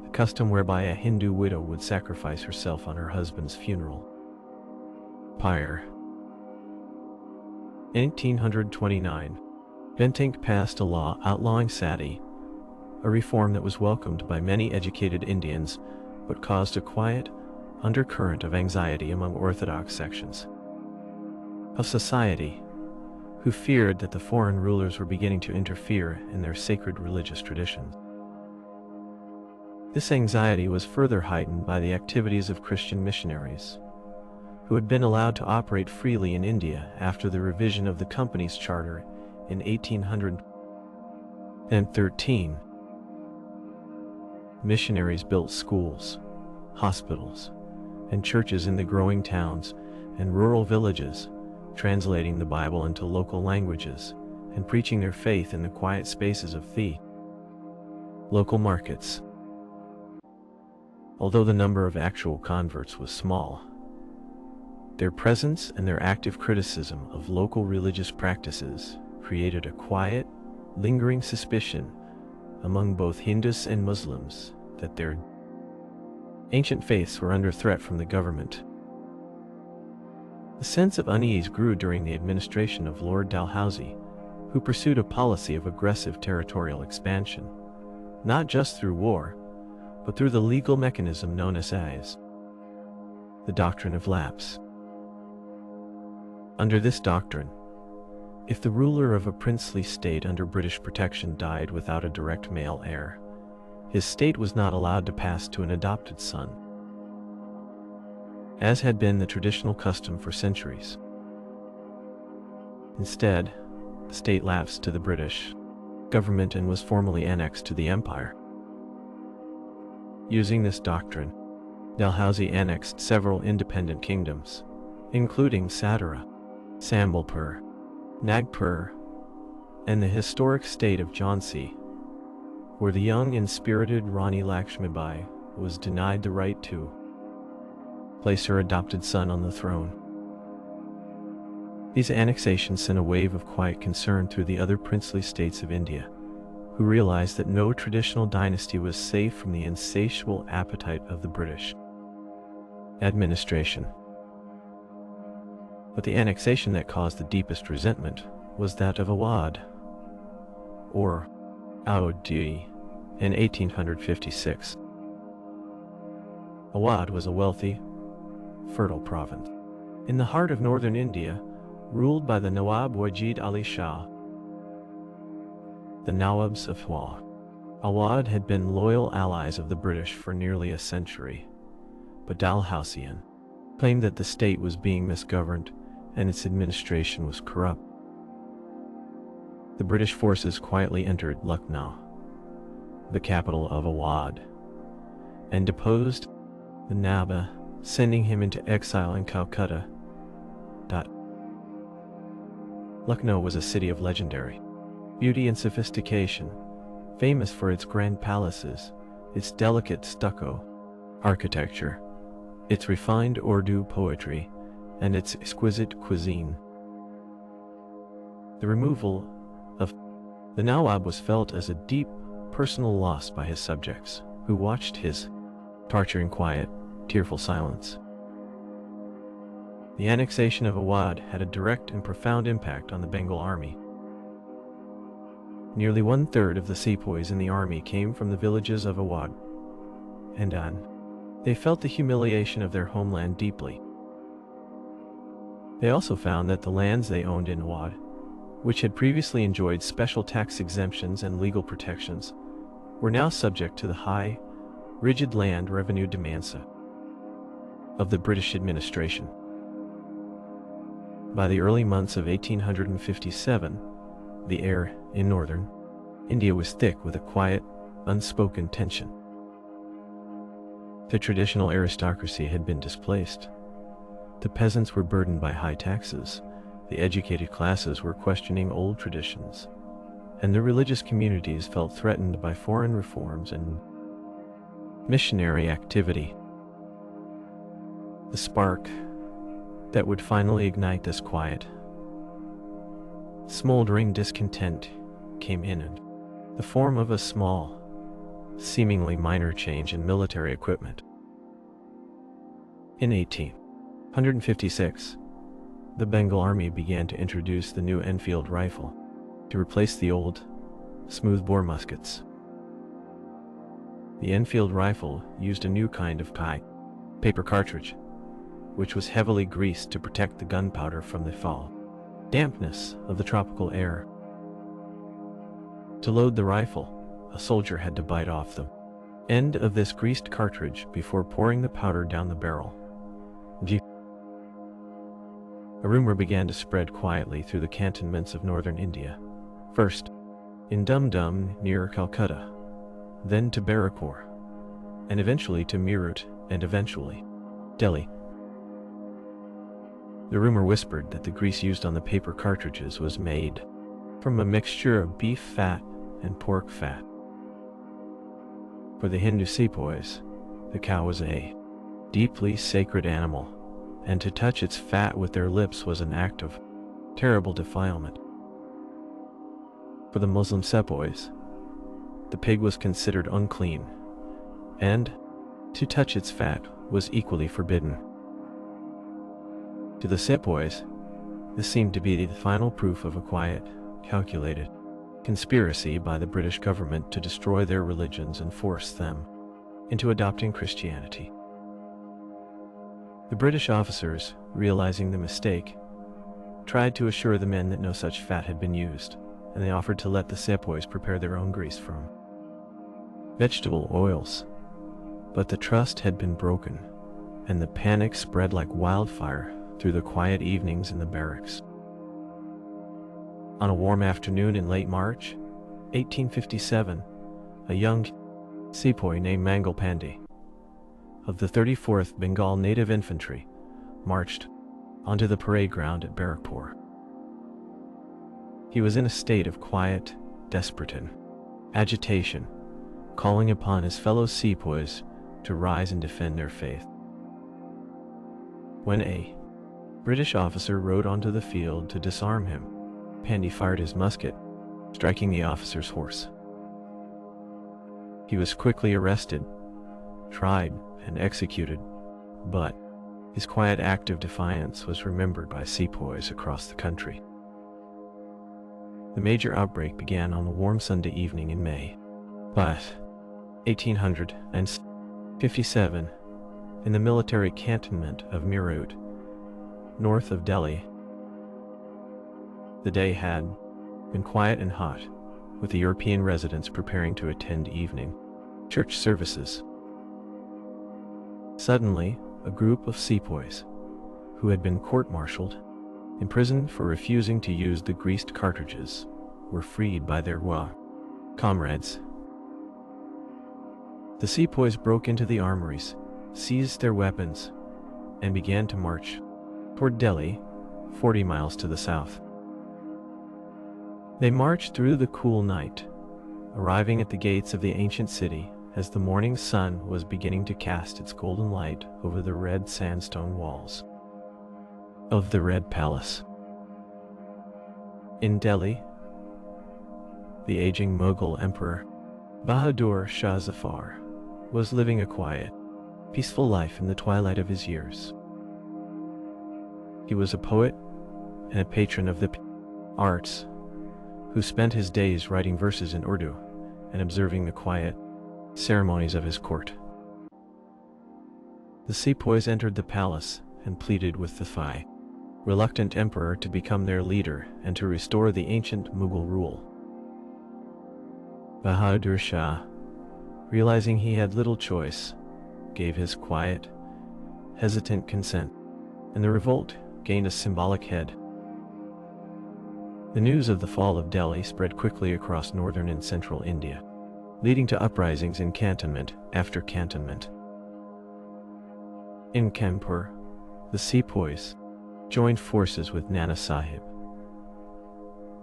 the custom whereby a Hindu widow would sacrifice herself on her husband's funeral pyre. In 1829, Bentinck passed a law outlawing sati, a reform that was welcomed by many educated Indians but caused a quiet undercurrent of anxiety among orthodox sections of society who feared that the foreign rulers were beginning to interfere in their sacred religious traditions. This anxiety was further heightened by the activities of Christian missionaries, who had been allowed to operate freely in India after the revision of the company's charter in 1813. Missionaries built schools, hospitals, and churches in the growing towns and rural villages, translating the Bible into local languages and preaching their faith in the quiet spaces of the local markets. Although the number of actual converts was small, their presence and their active criticism of local religious practices created a quiet, lingering suspicion among both Hindus and Muslims that their ancient faiths were under threat from the government. The sense of unease grew during the administration of Lord Dalhousie, who pursued a policy of aggressive territorial expansion, not just through war, but through the legal mechanism known as the doctrine of lapse. Under this doctrine, if the ruler of a princely state under British protection died without a direct male heir, his state was not allowed to pass to an adopted son, as had been the traditional custom for centuries. Instead, the state lapsed to the British government and was formally annexed to the empire. Using this doctrine, Dalhousie annexed several independent kingdoms, including Satara, Sambalpur, Nagpur, and the historic state of Jhansi, where the young and spirited Rani Lakshmibai was denied the right to place her adopted son on the throne. These annexations sent a wave of quiet concern through the other princely states of India, who realized that no traditional dynasty was safe from the insatiable appetite of the British administration. But the annexation that caused the deepest resentment was that of Awadh, or Aodh, in 1856. Awadh was a wealthy, fertile province in the heart of northern India, ruled by the Nawab Wajid Ali Shah. The Nawabs of Awadh had been loyal allies of the British for nearly a century, but Dalhousie claimed that the state was being misgoverned and its administration was corrupt. The British forces quietly entered Lucknow, the capital of Awadh, and deposed the Nawab, sending him into exile in Calcutta. Lucknow was a city of legendary beauty and sophistication, famous for its grand palaces, its delicate stucco architecture, its refined Urdu poetry, and its exquisite cuisine. The removal of the Nawab was felt as a deep personal loss by his subjects, who watched his departure in quiet, tearful silence. The annexation of Awadh had a direct and profound impact on the Bengal army. Nearly one-third of the sepoys in the army came from the villages of Awadh, and they felt the humiliation of their homeland deeply. They also found that the lands they owned in Awadh, which had previously enjoyed special tax exemptions and legal protections, were now subject to the high, rigid land revenue demands of the British administration. By the early months of 1857, the air in northern India was thick with a quiet, unspoken tension. The traditional aristocracy had been displaced. The peasants were burdened by high taxes, the educated classes were questioning old traditions, and the religious communities felt threatened by foreign reforms and missionary activity. The spark that would finally ignite this quiet, smoldering discontent came in the form of a small, seemingly minor change in military equipment. In 1856, the Bengal Army began to introduce the new Enfield rifle to replace the old, smoothbore muskets. The Enfield rifle used a new kind of paper cartridge, which was heavily greased to protect the gunpowder from the fall dampness of the tropical air. To load the rifle, a soldier had to bite off the end of this greased cartridge before pouring the powder down the barrel. A rumor began to spread quietly through the cantonments of northern India, first in Dum Dum near Calcutta, then to Barrackpore, and eventually to Meerut, and eventually Delhi. The rumor whispered that the grease used on the paper cartridges was made from a mixture of beef fat and pork fat. For the Hindu sepoys, the cow was a deeply sacred animal, and to touch its fat with their lips was an act of terrible defilement. For the Muslim sepoys, the pig was considered unclean, and to touch its fat was equally forbidden. To the sepoys, this seemed to be the final proof of a quiet, calculated conspiracy by the British government to destroy their religions and force them into adopting Christianity. The British officers, realizing the mistake, tried to assure the men that no such fat had been used, and they offered to let the sepoys prepare their own grease from vegetable oils. But the trust had been broken, and the panic spread like wildfire through the quiet evenings in the barracks. On a warm afternoon in late March, 1857, a young sepoy named Mangal Pandey of the 34th Bengal Native Infantry marched onto the parade ground at Barrackpore. He was in a state of quiet, desperate agitation, calling upon his fellow sepoys to rise and defend their faith. When a British officer rode onto the field to disarm him, Pandey fired his musket, striking the officer's horse. He was quickly arrested, tried, and executed, but his quiet act of defiance was remembered by sepoys across the country. The major outbreak began on a warm Sunday evening in May, but 1857, in the military cantonment of Meerut, north of Delhi. The day had been quiet and hot, with the European residents preparing to attend evening church services. Suddenly, a group of sepoys, who had been court-martialed, imprisoned for refusing to use the greased cartridges, were freed by their comrades. The sepoys broke into the armories, seized their weapons, and began to march toward Delhi, 40 miles to the south. They marched through the cool night, arriving at the gates of the ancient city as the morning sun was beginning to cast its golden light over the red sandstone walls of the Red Palace. In Delhi, the aging Mughal Emperor, Bahadur Shah Zafar, was living a quiet, peaceful life in the twilight of his years. He was a poet and a patron of the arts, who spent his days writing verses in Urdu and observing the quiet ceremonies of his court. The sepoys entered the palace and pleaded with the reluctant emperor to become their leader and to restore the ancient Mughal rule. Bahadur Shah, realizing he had little choice, gave his quiet, hesitant consent, and the revolt gained a symbolic head. The news of the fall of Delhi spread quickly across northern and central India, leading to uprisings in cantonment after cantonment. In Kanpur, the sepoys joined forces with Nana Sahib,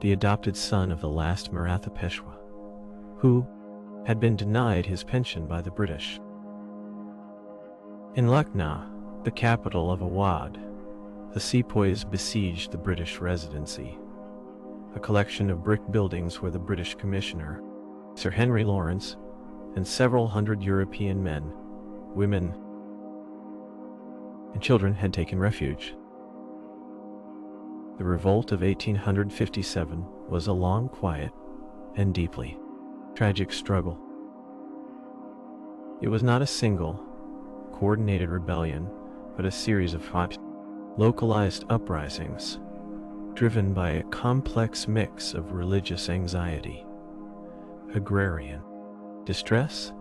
the adopted son of the last Maratha Peshwa, who had been denied his pension by the British. In Lucknow, the capital of Awadh, the sepoys besieged the British Residency, a collection of brick buildings where the British commissioner Sir Henry Lawrence, and several hundred European men, women, and children had taken refuge. The Revolt of 1857 was a long, quiet, and deeply tragic struggle. It was not a single, coordinated rebellion, but a series of hot, localized uprisings, driven by a complex mix of religious anxiety, agrarian distress,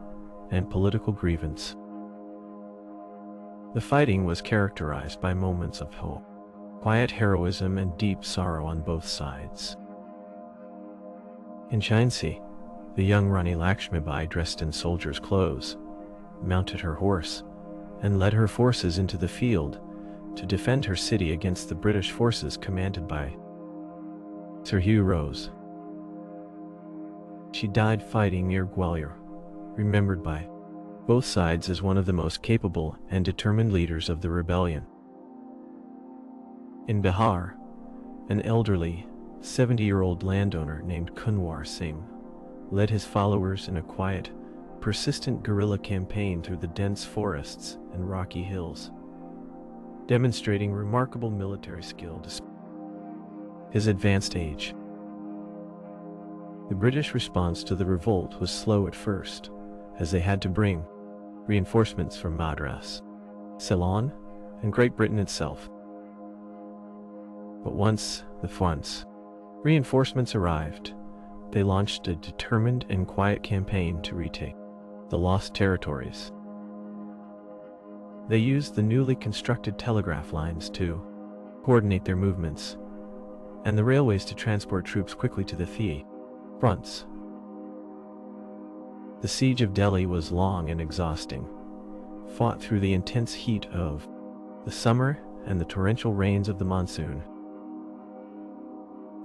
and political grievance. The fighting was characterized by moments of hope, quiet heroism, and deep sorrow on both sides. In Jhansi, the young Rani Lakshmibai, dressed in soldier's clothes, mounted her horse and led her forces into the field to defend her city against the British forces commanded by Sir Hugh Rose. She died fighting near Gwalior, remembered by both sides as one of the most capable and determined leaders of the rebellion. In Bihar, an elderly, 70-year-old landowner named Kunwar Singh led his followers in a quiet, persistent guerrilla campaign through the dense forests and rocky hills, demonstrating remarkable military skill despite his advanced age. The British response to the revolt was slow at first, as they had to bring reinforcements from Madras, Ceylon, and Great Britain itself. But once reinforcements arrived, they launched a determined and quiet campaign to retake the lost territories. They used the newly constructed telegraph lines to coordinate their movements, and the railways to transport troops quickly to the fronts. The siege of Delhi was long and exhausting, fought through the intense heat of the summer and the torrential rains of the monsoon.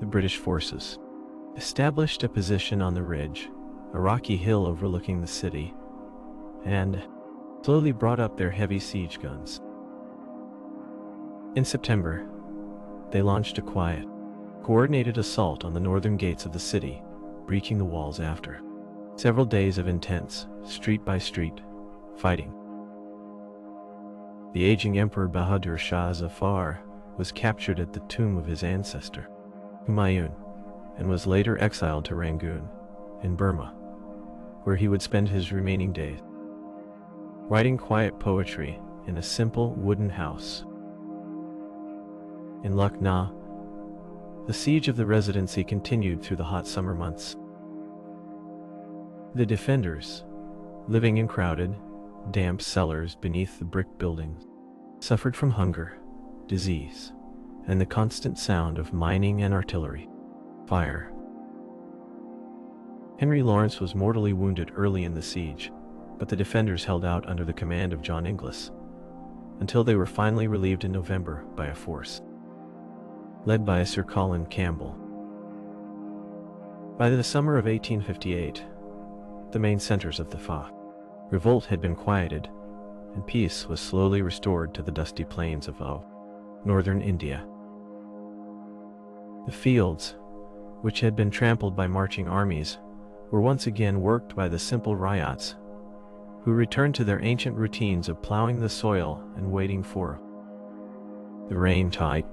The British forces established a position on the ridge, a rocky hill overlooking the city, and slowly brought up their heavy siege guns. In September, they launched a quiet, coordinated assault on the northern gates of the city, breaching the walls after several days of intense, street-by-street fighting. The aging Emperor Bahadur Shah Zafar was captured at the tomb of his ancestor, Humayun, and was later exiled to Rangoon, in Burma, where he would spend his remaining days writing quiet poetry in a simple wooden house. In Lucknow, the siege of the residency continued through the hot summer months. The defenders, living in crowded, damp cellars beneath the brick buildings, suffered from hunger, disease, and the constant sound of mining and artillery fire. Henry Lawrence was mortally wounded early in the siege, but the defenders held out under the command of John Inglis, until they were finally relieved in November by a force led by Sir Colin Campbell. By the summer of 1858, the main centers of the revolt had been quieted, and peace was slowly restored to the dusty plains of northern India. The fields, which had been trampled by marching armies, were once again worked by the simple ryots, who returned to their ancient routines of plowing the soil and waiting for the rain tide.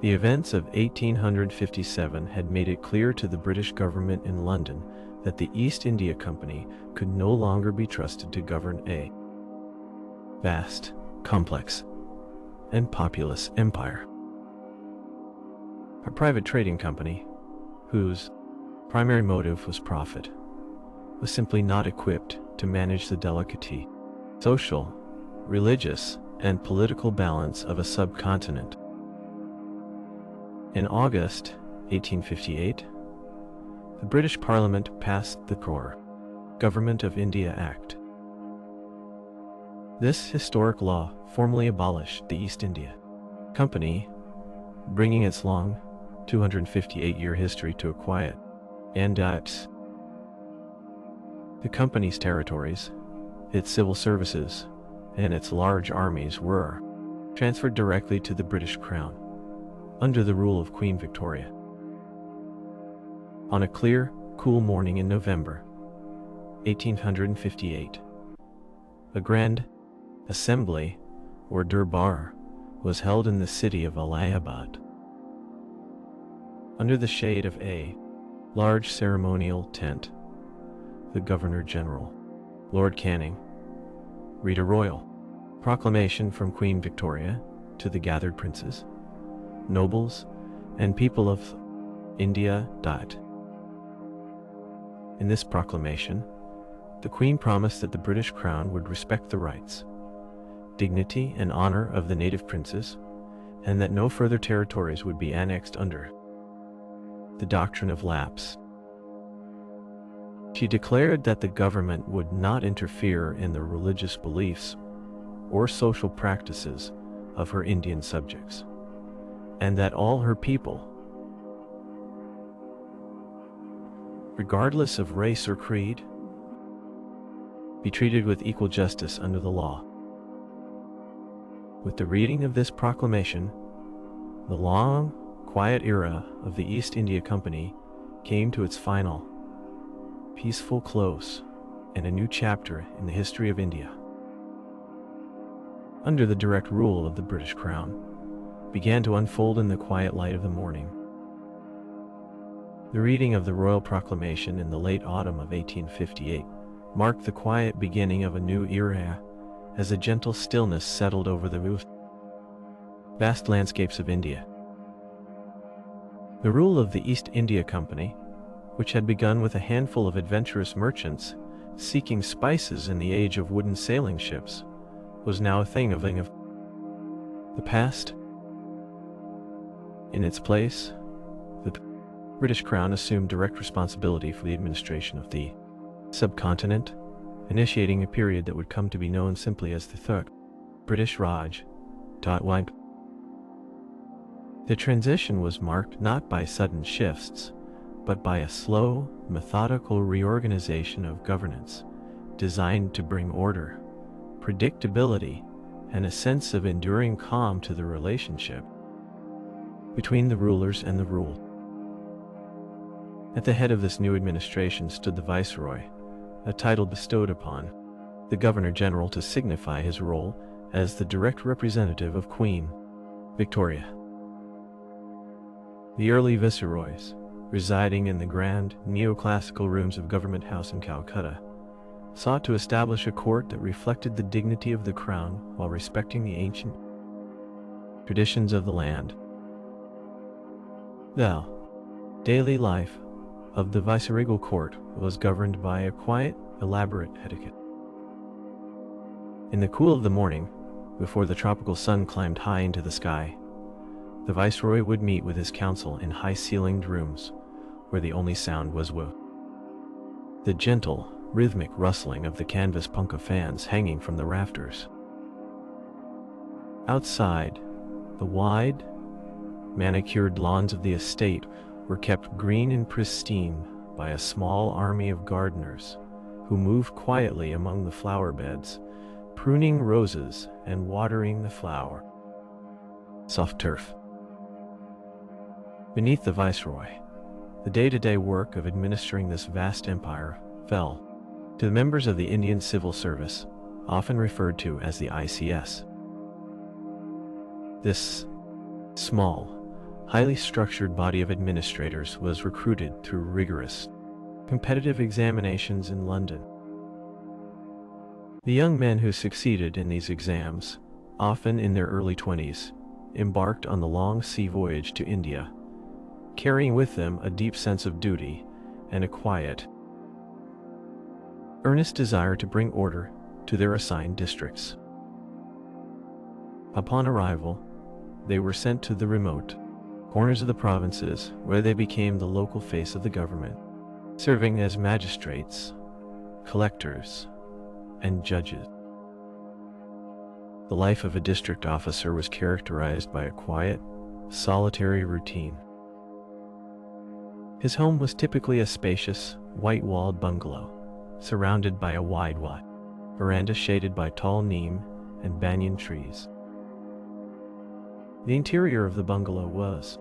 The events of 1857 had made it clear to the British government in London that the East India Company could no longer be trusted to govern a vast, complex, and populous empire. A private trading company, whose primary motive was profit, was simply not equipped to manage the delicate social, religious, and political balance of a subcontinent. In August 1858, the British Parliament passed the Government of India Act. This historic law formally abolished the East India Company, bringing its long 258-year history to a quiet end. The company's territories, its civil services, and its large armies were transferred directly to the British Crown, under the rule of Queen Victoria. On a clear, cool morning in November 1858. A grand assembly, or durbar, was held in the city of Allahabad. Under the shade of a large ceremonial tent, the Governor-General, Lord Canning, read a royal proclamation from Queen Victoria to the gathered princes, nobles, and people of India. In this proclamation, the Queen promised that the British Crown would respect the rights, dignity, and honor of the native princes, and that no further territories would be annexed under the doctrine of lapse. She declared that the government would not interfere in the religious beliefs or social practices of her Indian subjects, and that all her people, regardless of race or creed, be treated with equal justice under the law. With the reading of this proclamation, the long, quiet era of the East India Company came to its final, peaceful close, and a new chapter in the history of India, under the direct rule of the British Crown, began to unfold in the quiet light of the morning. The reading of the royal proclamation in the late autumn of 1858 marked the quiet beginning of a new era as a gentle stillness settled over the vast landscapes of India. The rule of the East India Company, which had begun with a handful of adventurous merchants seeking spices in the age of wooden sailing ships, was now a thing of the past. In its place, the British Crown assumed direct responsibility for the administration of the subcontinent, initiating a period that would come to be known simply as the Third British Raj. The transition was marked not by sudden shifts, but by a slow, methodical reorganization of governance designed to bring order, predictability, and a sense of enduring calm to the relationship between the rulers and the ruled. At the head of this new administration stood the Viceroy, a title bestowed upon the Governor-General to signify his role as the direct representative of Queen Victoria. The early viceroys, residing in the grand, neoclassical rooms of Government House in Calcutta, sought to establish a court that reflected the dignity of the crown while respecting the ancient traditions of the land. The daily life of the viceregal court was governed by a quiet, elaborate etiquette. In the cool of the morning, before the tropical sun climbed high into the sky, the Viceroy would meet with his council in high-ceilinged rooms, where the only sound was the gentle, rhythmic rustling of the canvas punkah fans hanging from the rafters. Outside, the wide, manicured lawns of the estate were kept green and pristine by a small army of gardeners who moved quietly among the flower beds, pruning roses and watering the soft turf. Beneath the Viceroy, the day-to-day work of administering this vast empire fell to the members of the Indian Civil Service, often referred to as the ICS. This small, highly structured body of administrators was recruited through rigorous, competitive examinations in London. The young men who succeeded in these exams, often in their early 20s, embarked on the long sea voyage to India, carrying with them a deep sense of duty and a quiet, earnest desire to bring order to their assigned districts. Upon arrival, they were sent to the remote corners of the provinces where they became the local face of the government, serving as magistrates, collectors, and judges. The life of a district officer was characterized by a quiet, solitary routine. His home was typically a spacious, white-walled bungalow, surrounded by a wide veranda shaded by tall neem and banyan trees. The interior of the bungalow was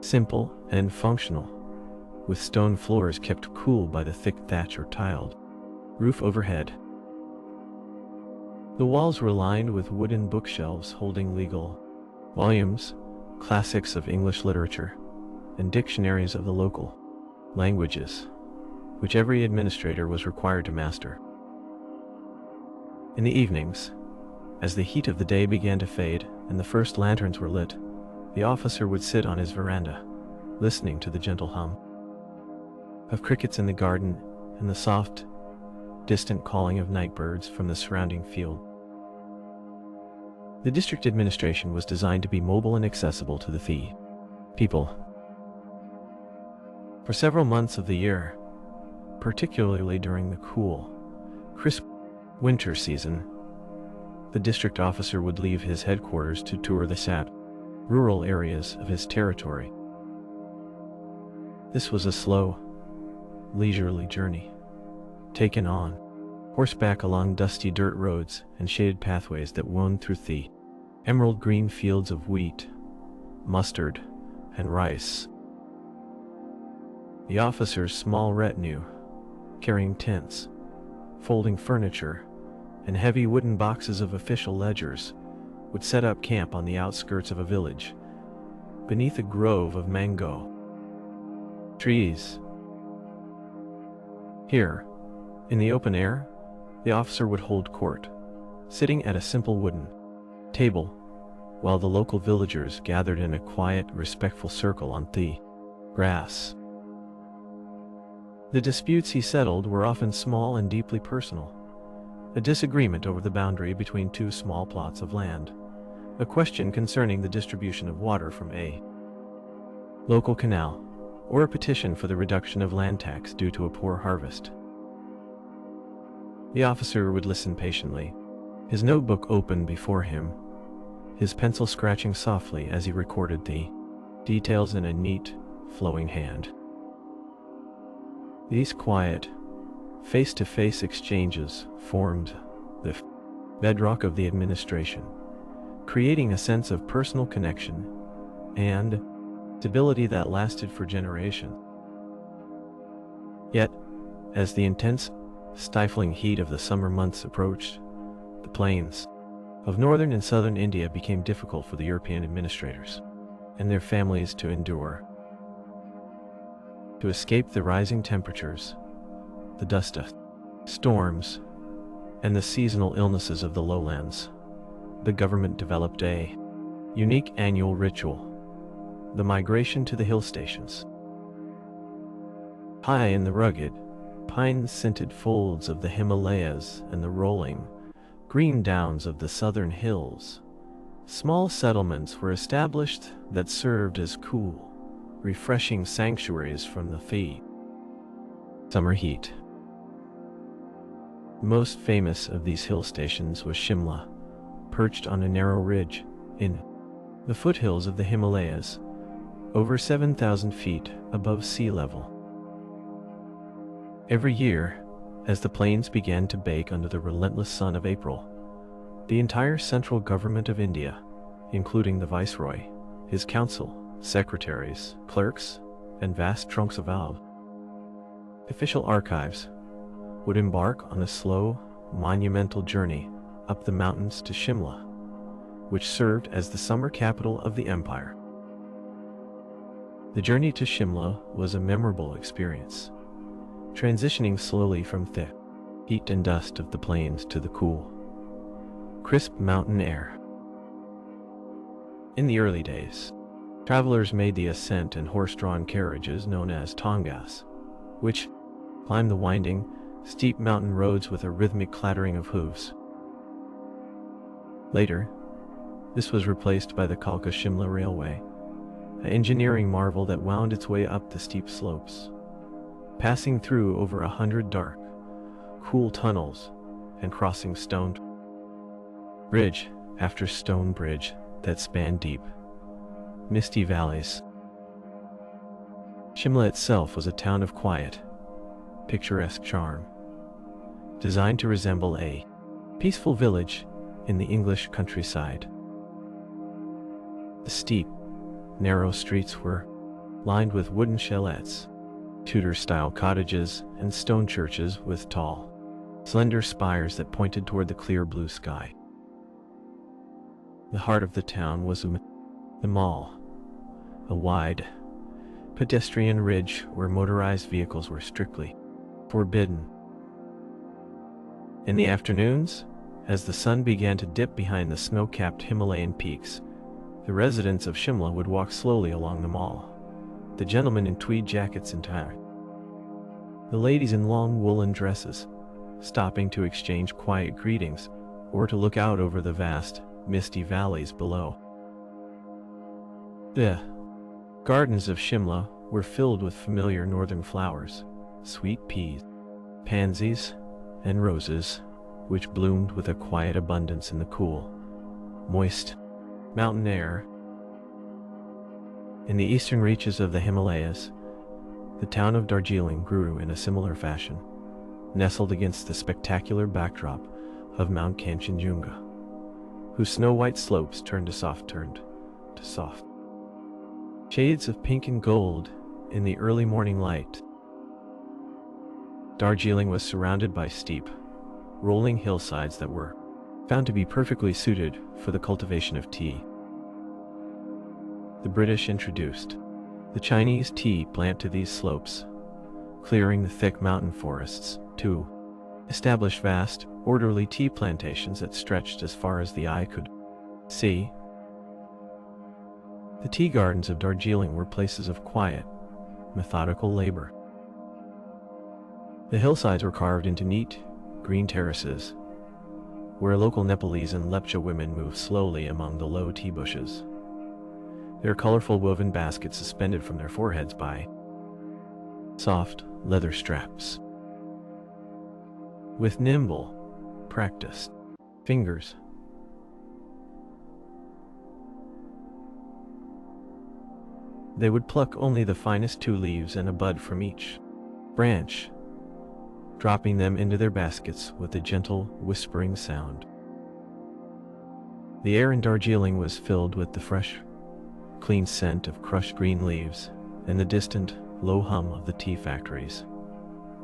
simple and functional, with stone floors kept cool by the thick thatch or tiled roof overhead. The walls were lined with wooden bookshelves holding legal volumes, classics of English literature, and dictionaries of the local languages, which every administrator was required to master. In the evenings, as the heat of the day began to fade and the first lanterns were lit, the officer would sit on his veranda, listening to the gentle hum of crickets in the garden and the soft, distant calling of night birds from the surrounding field. The district administration was designed to be mobile and accessible to the people. For several months of the year, particularly during the cool, crisp winter season, the district officer would leave his headquarters to tour the rural areas of his territory. This was a slow, leisurely journey, taken on horseback along dusty dirt roads and shaded pathways that wound through the emerald green fields of wheat, mustard, and rice. The officer's small retinue, carrying tents, folding furniture, and heavy wooden boxes of official ledgers, would set up camp on the outskirts of a village, beneath a grove of mango trees. Here, in the open air, the officer would hold court, sitting at a simple wooden table, while the local villagers gathered in a quiet, respectful circle on the grass. The disputes he settled were often small and deeply personal. A disagreement over the boundary between two small plots of land, a question concerning the distribution of water from a local canal, or a petition for the reduction of land tax due to a poor harvest. The officer would listen patiently, his notebook open before him, his pencil scratching softly as he recorded the details in a neat, flowing hand. These quiet, face-to-face exchanges formed the bedrock of the administration, creating a sense of personal connection and stability that lasted for generations. Yet, as the intense, stifling heat of the summer months approached, the plains of northern and southern India became difficult for the European administrators and their families to endure. To escape the rising temperatures, the dust storms, and the seasonal illnesses of the lowlands, the government developed a unique annual ritual, the migration to the hill stations. High in the rugged, pine-scented folds of the Himalayas and the rolling, green downs of the southern hills, small settlements were established that served as cool, refreshing sanctuaries from the summer heat. The most famous of these hill stations was Shimla, perched on a narrow ridge in the foothills of the Himalayas, over 7,000 feet above sea level. Every year, as the plains began to bake under the relentless sun of April, the entire central government of India, including the Viceroy, his council, secretaries, clerks, and vast trunks of official archives, would embark on a slow, monumental journey up the mountains to Shimla, which served as the summer capital of the empire. The journey to Shimla was a memorable experience, transitioning slowly from the heat and dust of the plains to the cool, crisp mountain air. In the early days, travelers made the ascent in horse-drawn carriages known as tongas, which climbed the winding, steep mountain roads with a rhythmic clattering of hooves. Later, this was replaced by the Kalka-Shimla Railway, an engineering marvel that wound its way up the steep slopes, passing through over 100 dark, cool tunnels and crossing stone bridge after stone bridge that spanned deep, misty valleys. Shimla itself was a town of quiet, picturesque charm, designed to resemble a peaceful village in the English countryside. The steep, narrow streets were lined with wooden chalets, Tudor-style cottages and stone churches with tall, slender spires that pointed toward the clear blue sky. The heart of the town was the mall, a wide, pedestrian ridge where motorized vehicles were strictly forbidden. In the afternoons, as the sun began to dip behind the snow-capped Himalayan peaks, the residents of Shimla would walk slowly along the mall, the gentlemen in tweed jackets and tie, the ladies in long woolen dresses, stopping to exchange quiet greetings or to look out over the vast, misty valleys below. The gardens of Shimla were filled with familiar northern flowers, sweet peas, pansies, and roses, which bloomed with a quiet abundance in the cool, moist mountain air. In the eastern reaches of the Himalayas, the town of Darjeeling grew in a similar fashion, nestled against the spectacular backdrop of Mount Kanchenjunga, whose snow-white slopes turned to soft shades of pink and gold in the early morning light. Darjeeling was surrounded by steep, rolling hillsides that were found to be perfectly suited for the cultivation of tea. The British introduced the Chinese tea plant to these slopes, clearing the thick mountain forests to establish vast, orderly tea plantations that stretched as far as the eye could see. The tea gardens of Darjeeling were places of quiet, methodical labor. The hillsides were carved into neat, green terraces, where local Nepalese and Lepcha women moved slowly among the low tea bushes, their colorful woven baskets suspended from their foreheads by soft leather straps. With nimble, practiced fingers, they would pluck only the finest 2 leaves and a bud from each branch, dropping them into their baskets with a gentle, whispering sound. The air in Darjeeling was filled with the fresh, clean scent of crushed green leaves and the distant, low hum of the tea factories,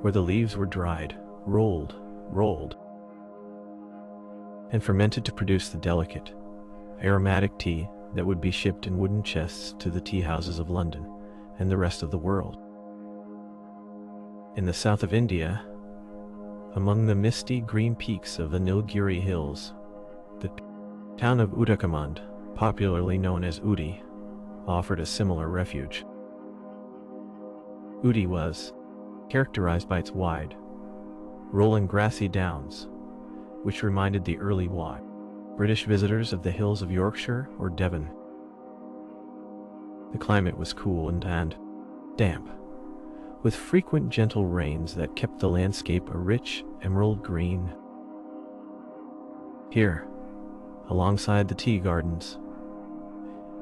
where the leaves were dried, rolled, and fermented to produce the delicate, aromatic tea that would be shipped in wooden chests to the tea houses of London and the rest of the world. In the south of India, among the misty green peaks of the Nilgiri Hills, the town of Uttakamand, popularly known as Uti, offered a similar refuge. Uti was characterized by its wide, rolling grassy downs, which reminded the early British visitors of the hills of Yorkshire or Devon. The climate was cool and damp, with frequent gentle rains that kept the landscape a rich emerald green. Here, alongside the tea gardens,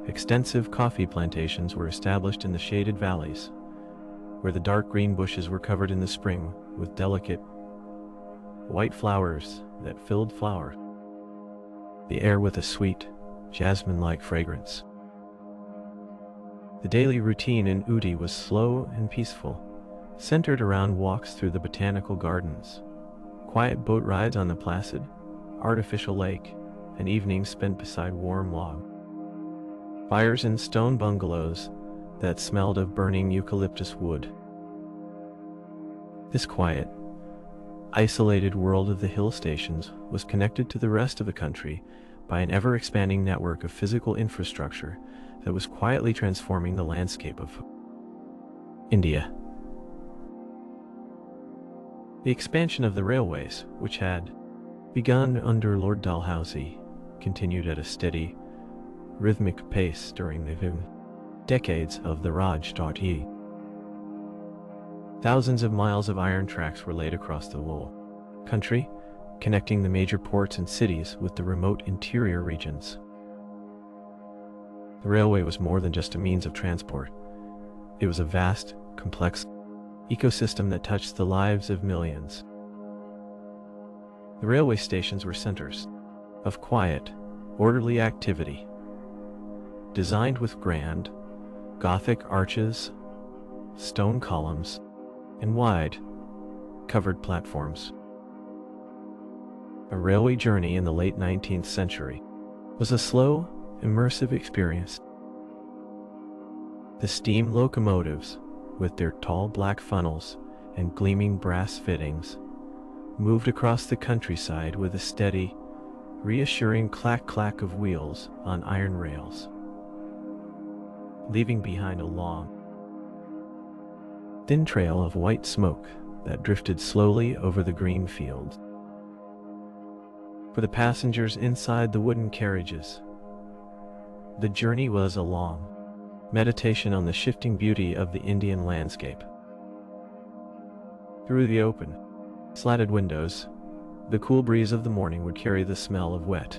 extensive coffee plantations were established in the shaded valleys, where the dark green bushes were covered in the spring with delicate, white flowers that filled the air with a sweet, jasmine-like fragrance. The daily routine in Uti was slow and peaceful, centered around walks through the botanical gardens, quiet boat rides on the placid, artificial lake, and evenings spent beside warm log fires in stone bungalows that smelled of burning eucalyptus wood. This quiet, isolated world of the hill stations was connected to the rest of the country by an ever-expanding network of physical infrastructure that was quietly transforming the landscape of India. The expansion of the railways, which had begun under Lord Dalhousie, continued at a steady, rhythmic pace during the decades of the Raj-e. Thousands of miles of iron tracks were laid across the whole country, connecting the major ports and cities with the remote interior regions. The railway was more than just a means of transport. It was a vast, complex ecosystem that touched the lives of millions. The railway stations were centers of quiet, orderly activity, designed with grand, Gothic arches, stone columns, and wide, covered platforms. A railway journey in the late 19th century was a slow, immersive experience. The steam locomotives, with their tall black funnels and gleaming brass fittings, moved across the countryside with a steady, reassuring clack-clack of wheels on iron rails, leaving behind a long, thin trail of white smoke that drifted slowly over the green fields. For the passengers inside the wooden carriages, the journey was a long meditation on the shifting beauty of the Indian landscape. Through the open, slatted windows, the cool breeze of the morning would carry the smell of wet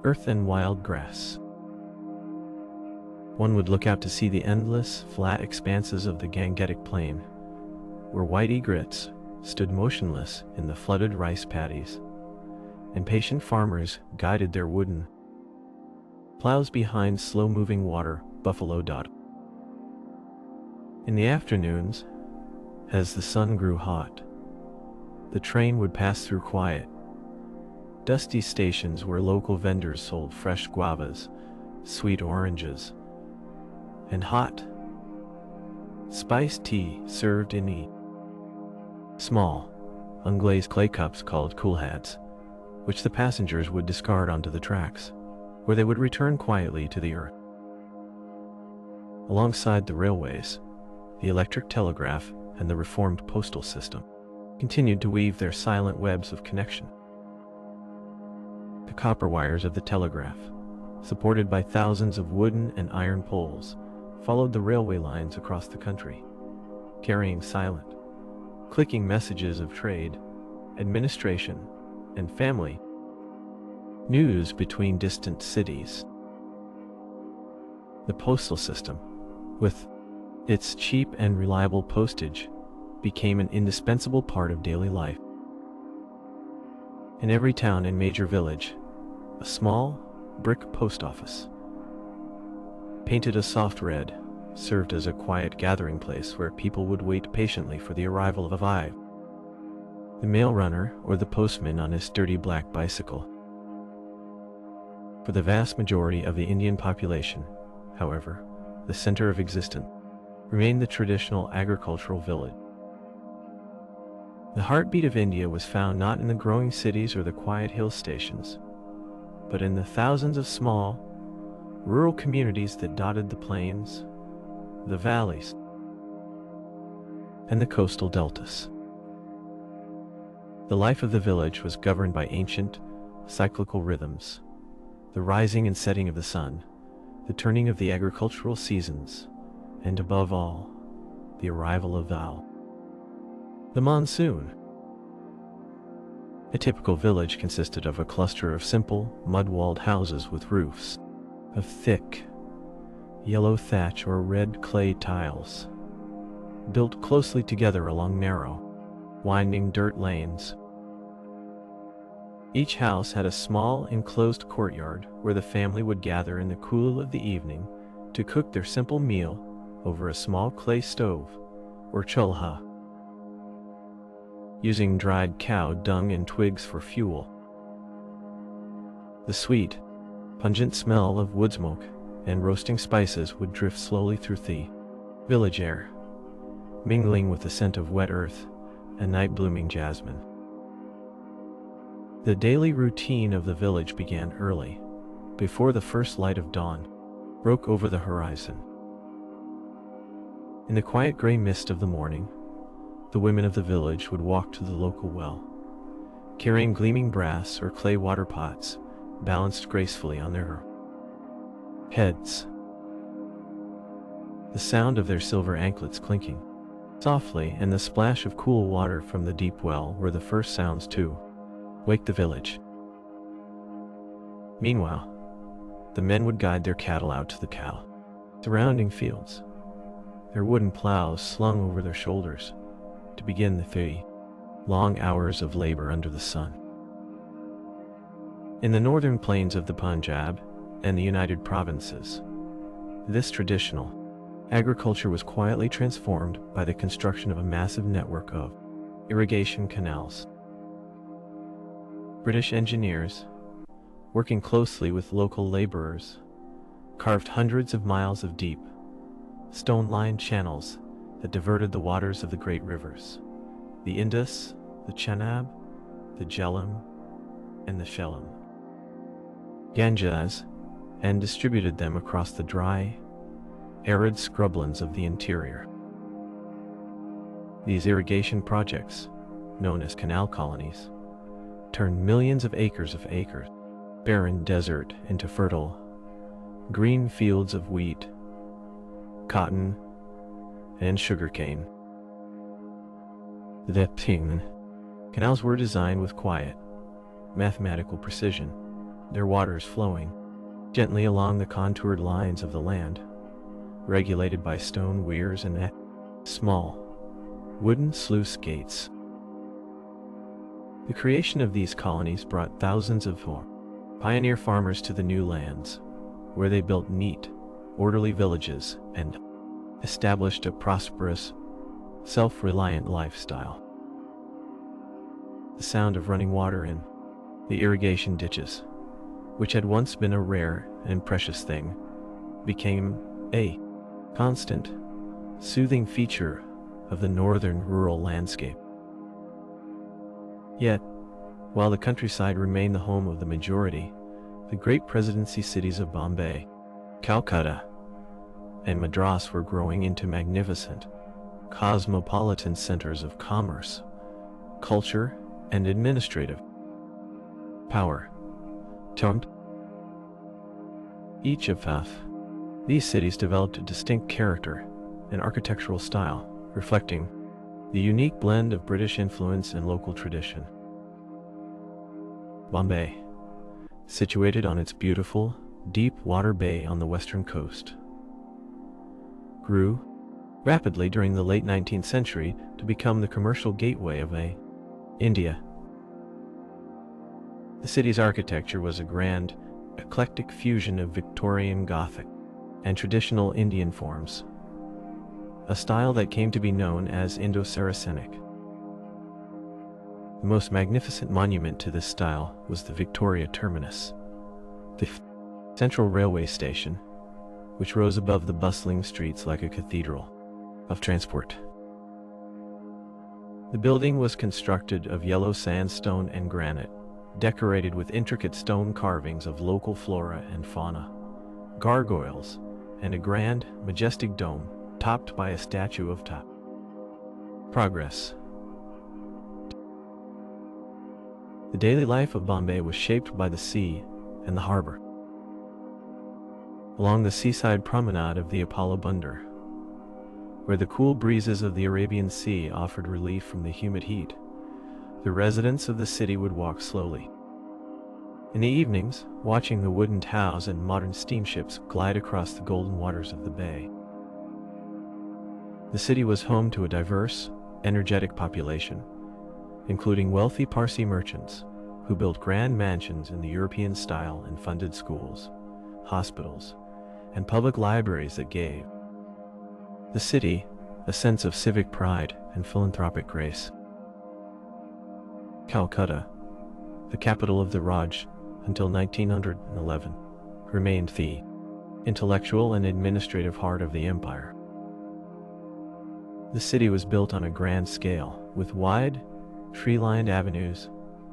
earth and wild grass. One would look out to see the endless, flat expanses of the Gangetic Plain, where white egrets stood motionless in the flooded rice paddies, and patient farmers guided their wooden plows behind slow-moving water buffalo dot. In the afternoons, as the sun grew hot, the train would pass through quiet, dusty stations where local vendors sold fresh guavas, sweet oranges, and hot, spiced tea served in neat, small, unglazed clay cups called coolhads, which the passengers would discard onto the tracks, where they would return quietly to the earth. Alongside the railways, the electric telegraph and the reformed postal system continued to weave their silent webs of connection. The copper wires of the telegraph, supported by thousands of wooden and iron poles, followed the railway lines across the country, carrying silent, clicking messages of trade, administration, and family news between distant cities. The postal system, with its cheap and reliable postage, became an indispensable part of daily life. In every town and major village, a small, brick post office, painted a soft red, served as a quiet gathering place where people would wait patiently for the arrival of a vibe, the mail runner or the postman on his sturdy black bicycle. For the vast majority of the Indian population, however, the center of existence remained the traditional agricultural village. The heartbeat of India was found not in the growing cities or the quiet hill stations, but in the thousands of small, rural communities that dotted the plains, the valleys, and the coastal deltas. The life of the village was governed by ancient, cyclical rhythms: the rising and setting of the sun, the turning of the agricultural seasons, and above all, the arrival of the monsoon. A typical village consisted of a cluster of simple, mud-walled houses with roofs of thick, yellow thatch or red clay tiles, built closely together along narrow, winding dirt lanes. Each house had a small, enclosed courtyard where the family would gather in the cool of the evening to cook their simple meal over a small clay stove, or chulha, using dried cow dung and twigs for fuel. The sweet, pungent smell of wood smoke and roasting spices would drift slowly through the village air, mingling with the scent of wet earth and night-blooming jasmine. The daily routine of the village began early, before the first light of dawn broke over the horizon. In the quiet gray mist of the morning, the women of the village would walk to the local well, carrying gleaming brass or clay water pots balanced gracefully on their heads. The sound of their silver anklets clinking softly and the splash of cool water from the deep well were the first sounds to wake the village. Meanwhile, the men would guide their cattle out to the surrounding fields, their wooden plows slung over their shoulders, to begin the long hours of labor under the sun. In the northern plains of the Punjab and the United Provinces, this traditional Agriculture was quietly transformed by the construction of a massive network of irrigation canals. British engineers, working closely with local laborers, carved hundreds of miles of deep, stone-lined channels that diverted the waters of the great rivers, the Indus, the Chenab, the Jhelum, and the Jhelum, Ganges, and distributed them across the dry, arid scrublands of the interior. These irrigation projects, known as canal colonies, turned millions of acres barren desert into fertile, green fields of wheat, cotton, and sugarcane. The canals were designed with quiet, mathematical precision, their waters flowing gently along the contoured lines of the land, regulated by stone weirs and small, wooden sluice gates. The creation of these colonies brought thousands of pioneer farmers to the new lands, where they built neat, orderly villages and established a prosperous, self-reliant lifestyle. The sound of running water in the irrigation ditches, which had once been a rare and precious thing, became a constant, soothing feature of the northern rural landscape. Yet, while the countryside remained the home of the majority, the great presidency cities of Bombay, Calcutta, and Madras were growing into magnificent, cosmopolitan centers of commerce, culture, and administrative power. Each of these cities developed a distinct character and architectural style, reflecting the unique blend of British influence and local tradition. Bombay, situated on its beautiful, deep water bay on the western coast, grew rapidly during the late 19th century to become the commercial gateway of India. The city's architecture was a grand, eclectic fusion of Victorian Gothic and traditional Indian forms, a style that came to be known as Indo-Saracenic. The most magnificent monument to this style was the Victoria Terminus, the central railway station, which rose above the bustling streets like a cathedral of transport. The building was constructed of yellow sandstone and granite, decorated with intricate stone carvings of local flora and fauna, gargoyles, and a grand, majestic dome topped by a statue of progress. The daily life of Bombay was shaped by the sea and the harbor. Along the seaside promenade of the Apollo Bunder, where the cool breezes of the Arabian Sea offered relief from the humid heat, the residents of the city would walk slowly. In the evenings, watching the wooden tows and modern steamships glide across the golden waters of the bay. The city was home to a diverse, energetic population, including wealthy Parsi merchants who built grand mansions in the European style and funded schools, hospitals, and public libraries that gave the city a sense of civic pride and philanthropic grace. Calcutta, the capital of the Raj until 1911, remained the intellectual and administrative heart of the empire. The city was built on a grand scale, with wide, tree-lined avenues,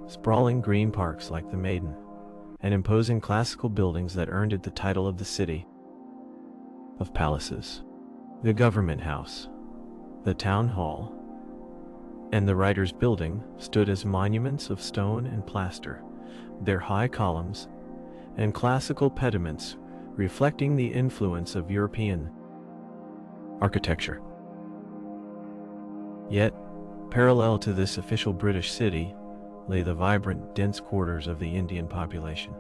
sprawling green parks like the Maiden, and imposing classical buildings that earned it the title of the city of palaces. The government house, the town hall, and the writers' building stood as monuments of stone and plaster, their high columns and classical pediments reflecting the influence of European architecture. Yet, parallel to this official British city lay the vibrant, dense quarters of the Indian population,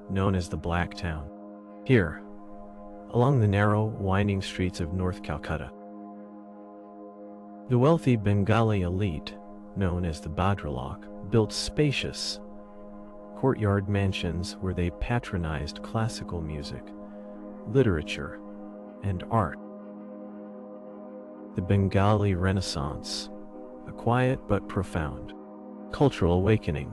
known as the Black Town. Here, along the narrow, winding streets of North Calcutta, the wealthy Bengali elite, known as the Bhadralok, built spacious courtyard mansions where they patronized classical music, literature, and art. The Bengali Renaissance, a quiet but profound cultural awakening,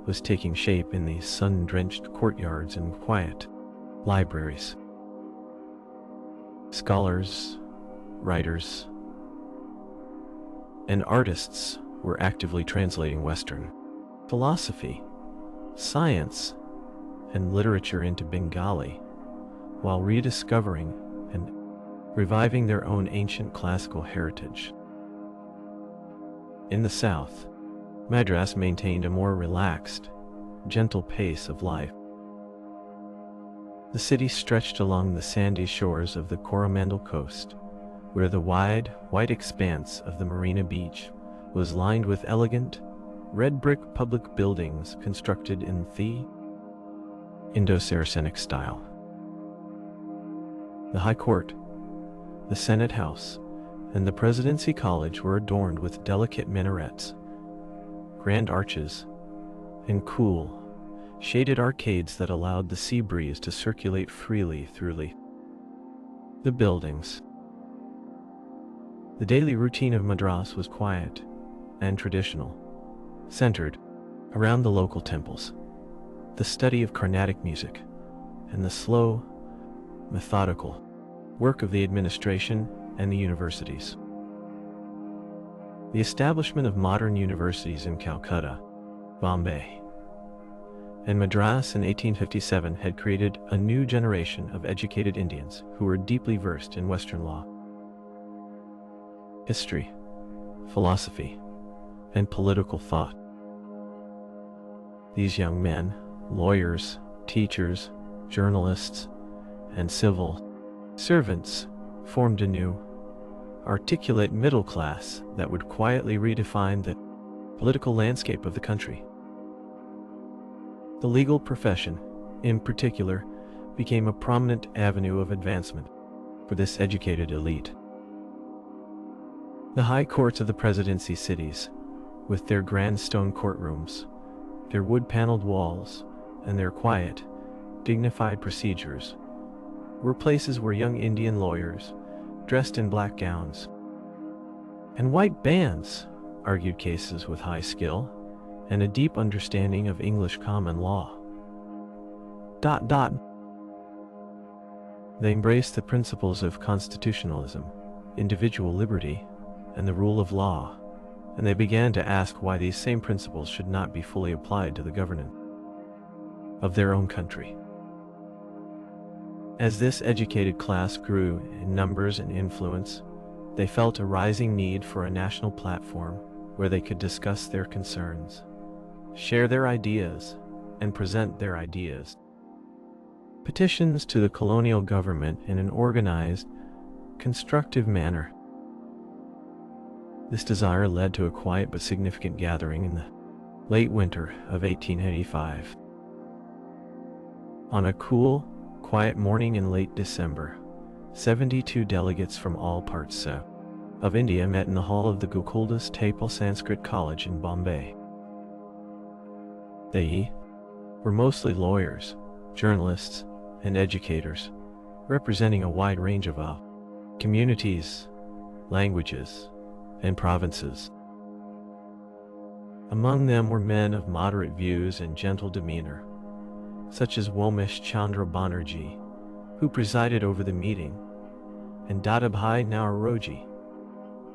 was taking shape in these sun-drenched courtyards and quiet libraries. Scholars, writers, and artists were actively translating Western philosophy, science, and literature into Bengali, while rediscovering and reviving their own ancient classical heritage. In the South, Madras maintained a more relaxed, gentle pace of life. The city stretched along the sandy shores of the Coromandel coast, where the wide, white expanse of the Marina Beach was lined with elegant, red brick public buildings constructed in the Indo-Saracenic style. The High Court, the Senate House, and the Presidency College were adorned with delicate minarets, grand arches, and cool, shaded arcades that allowed the sea breeze to circulate freely through the buildings. The daily routine of Madras was quiet and traditional, centered around the local temples, the study of Carnatic music, and the slow, methodical work of the administration and the universities. The establishment of modern universities in Calcutta, Bombay, and Madras in 1857 had created a new generation of educated Indians who were deeply versed in Western law, history, philosophy, and political thought. These young men, lawyers, teachers, journalists, and civil servants, formed a new, articulate middle class that would quietly redefine the political landscape of the country. The legal profession, in particular, became a prominent avenue of advancement for this educated elite. The high courts of the presidency cities, with their grand stone courtrooms, their wood-paneled walls, and their quiet, dignified procedures, were places where young Indian lawyers, dressed in black gowns and white bands, argued cases with high skill and a deep understanding of English common law. They embraced the principles of constitutionalism, individual liberty, and the rule of law, and they began to ask why these same principles should not be fully applied to the governance of their own country. As this educated class grew in numbers and influence, they felt a rising need for a national platform where they could discuss their concerns, share their ideas, and present their ideas. Petitions to the colonial government in an organized, constructive manner. This desire led to a quiet but significant gathering in the late winter of 1885. On a cool, quiet morning in late December, 72 delegates from all parts of India met in the hall of the Gokuldas Tapal Sanskrit College in Bombay. They were mostly lawyers, journalists, and educators, representing a wide range of communities, languages, and provinces. Among them were men of moderate views and gentle demeanor, such as Womesh Chandra Banerjee, who presided over the meeting, and Dadabhai Naoroji,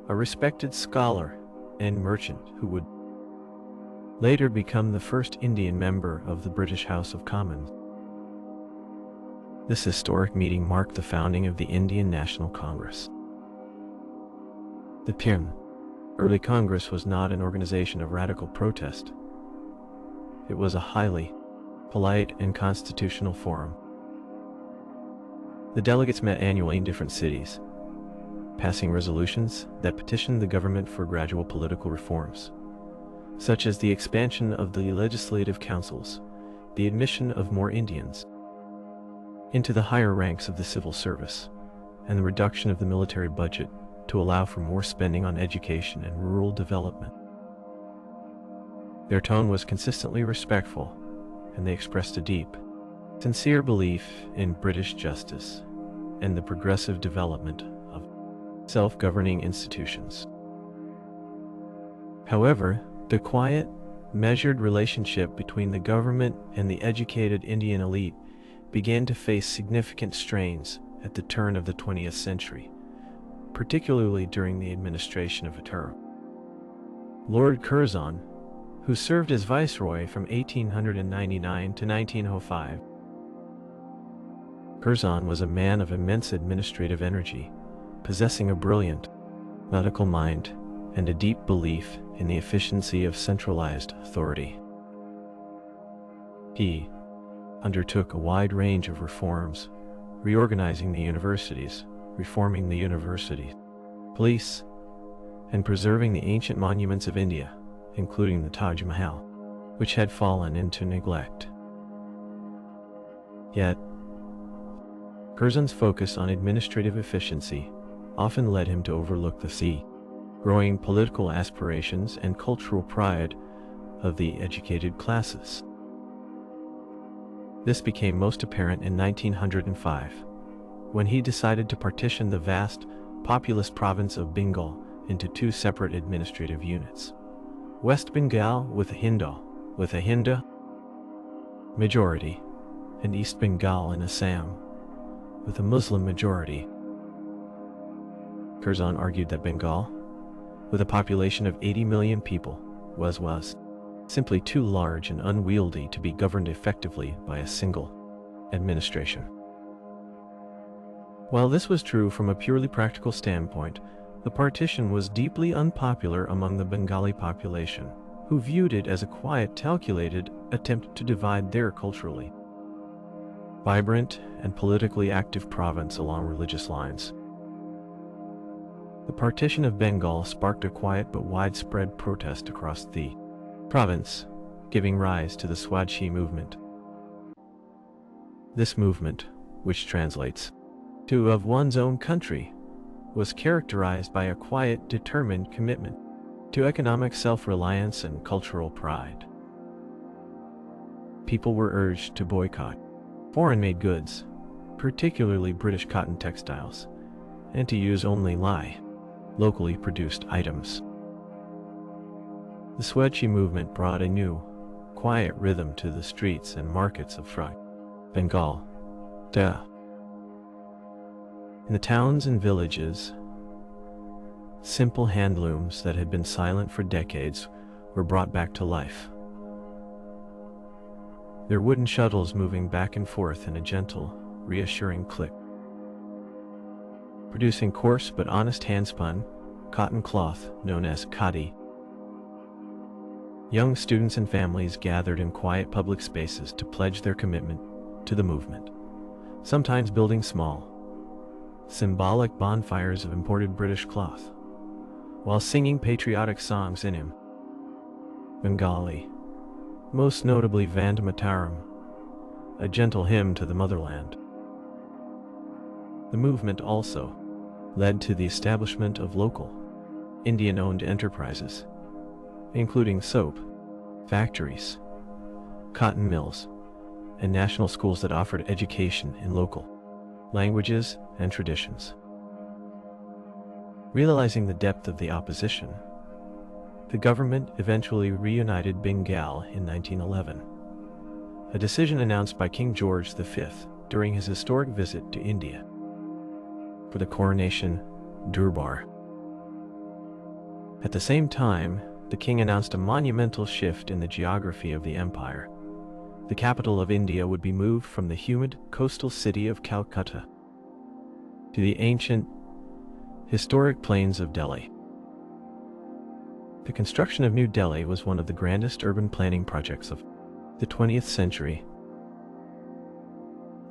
a respected scholar and merchant who would later become the first Indian member of the British House of Commons. This historic meeting marked the founding of the Indian National Congress. The early Congress was not an organization of radical protest. It was a highly polite and constitutional forum. The delegates met annually in different cities, passing resolutions that petitioned the government for gradual political reforms, such as the expansion of the legislative councils, the admission of more Indians into the higher ranks of the civil service, and the reduction of the military budget to allow for more spending on education and rural development. Their tone was consistently respectful, and they expressed a deep, sincere belief in British justice and the progressive development of self-governing institutions. However, the quiet, measured relationship between the government and the educated Indian elite began to face significant strains at the turn of the 20th century, particularly during the administration of Attara. Lord Curzon, who served as viceroy from 1899 to 1905. Curzon was a man of immense administrative energy, possessing a brilliant, methodical mind and a deep belief in the efficiency of centralized authority. He undertook a wide range of reforms, reorganizing the universities, reforming the university police, and preserving the ancient monuments of India, including the Taj Mahal, which had fallen into neglect. Yet, Curzon's focus on administrative efficiency often led him to overlook the growing political aspirations and cultural pride of the educated classes. This became most apparent in 1905, when he decided to partition the vast, populous province of Bengal into two separate administrative units: West Bengal with a Hindu majority, and East Bengal and Assam with a Muslim majority. Curzon argued that Bengal, with a population of 80 million people, was simply too large and unwieldy to be governed effectively by a single administration. While this was true from a purely practical standpoint, the partition was deeply unpopular among the Bengali population, who viewed it as a quiet, calculated attempt to divide their culturally vibrant and politically active province along religious lines. The partition of Bengal sparked a quiet but widespread protest across the province, giving rise to the Swadeshi movement. This movement, which translates to "of one's own country," was characterized by a quiet, determined commitment to economic self-reliance and cultural pride. People were urged to boycott foreign-made goods, particularly British cotton textiles, and to use only locally produced items. The Swadeshi movement brought a new, quiet rhythm to the streets and markets of Bengal. In the towns and villages, simple handlooms that had been silent for decades were brought back to life. Their wooden shuttles moving back and forth in a gentle, reassuring click, producing coarse but honest handspun cotton cloth known as khadi. Young students and families gathered in quiet public spaces to pledge their commitment to the movement, sometimes building small, symbolic bonfires of imported British cloth, while singing patriotic songs in Bengali, most notably Vande Mataram, a gentle hymn to the motherland. The movement also led to the establishment of local, Indian-owned enterprises, including soap factories, cotton mills, and national schools that offered education in local languages and traditions. Realizing the depth of the opposition, the government eventually reunited Bengal in 1911, a decision announced by King George V during his historic visit to India for the coronation Durbar. At the same time, the king announced a monumental shift in the geography of the empire. The capital of India would be moved from the humid coastal city of Calcutta to the ancient, historic plains of Delhi. The construction of New Delhi was one of the grandest urban planning projects of the 20th century.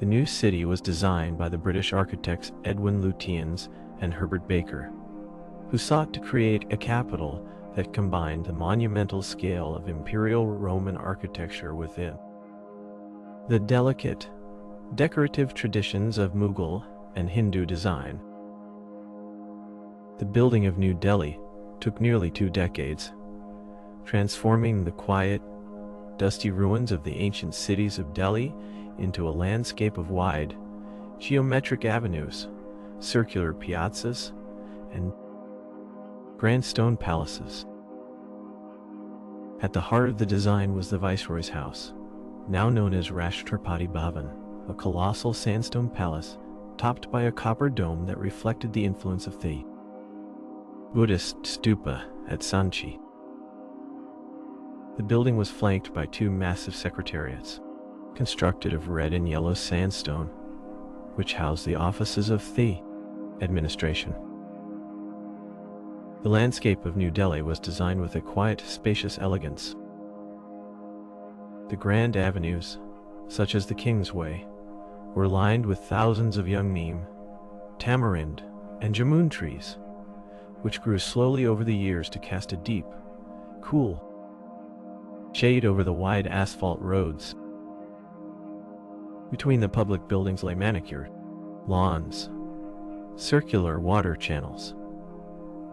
The new city was designed by the British architects Edwin Lutyens and Herbert Baker, who sought to create a capital that combined the monumental scale of imperial Roman architecture within the delicate, decorative traditions of Mughal and Hindu design. The building of New Delhi took nearly 2 decades, transforming the quiet, dusty ruins of the ancient cities of Delhi into a landscape of wide, geometric avenues, circular piazzas, and grand stone palaces. At the heart of the design was the Viceroy's house, now known as Rashtrapati Bhavan, a colossal sandstone palace topped by a copper dome that reflected the influence of the Buddhist stupa at Sanchi. The building was flanked by two massive secretariats, constructed of red and yellow sandstone, which housed the offices of the administration. The landscape of New Delhi was designed with a quiet, spacious elegance. The grand avenues, such as the King's Way, were lined with thousands of young neem, tamarind, and jamun trees, which grew slowly over the years to cast a deep, cool shade over the wide asphalt roads. Between the public buildings lay manicured lawns, circular water channels,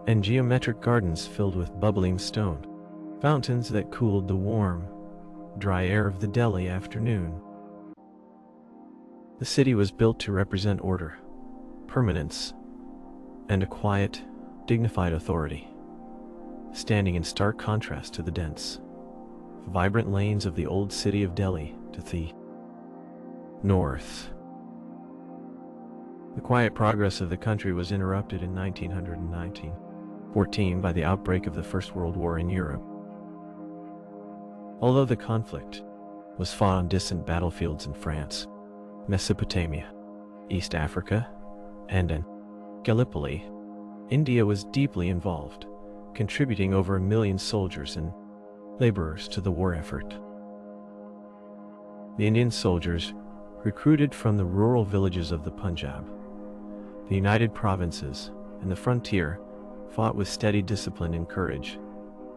and geometric gardens filled with bubbling stone, fountains that cooled the warm, dry air of the Delhi afternoon. The city was built to represent order, permanence, and a quiet, dignified authority, standing in stark contrast to the dense, vibrant lanes of the old city of Delhi to the north. The quiet progress of the country was interrupted in 1914 by the outbreak of the First World War in Europe. Although the conflict was fought on distant battlefields in France, Mesopotamia, East Africa, and in Gallipoli, India was deeply involved, contributing over 1 million soldiers and laborers to the war effort. The Indian soldiers, recruited from the rural villages of the Punjab, the United Provinces, and the frontier, fought with steady discipline and courage,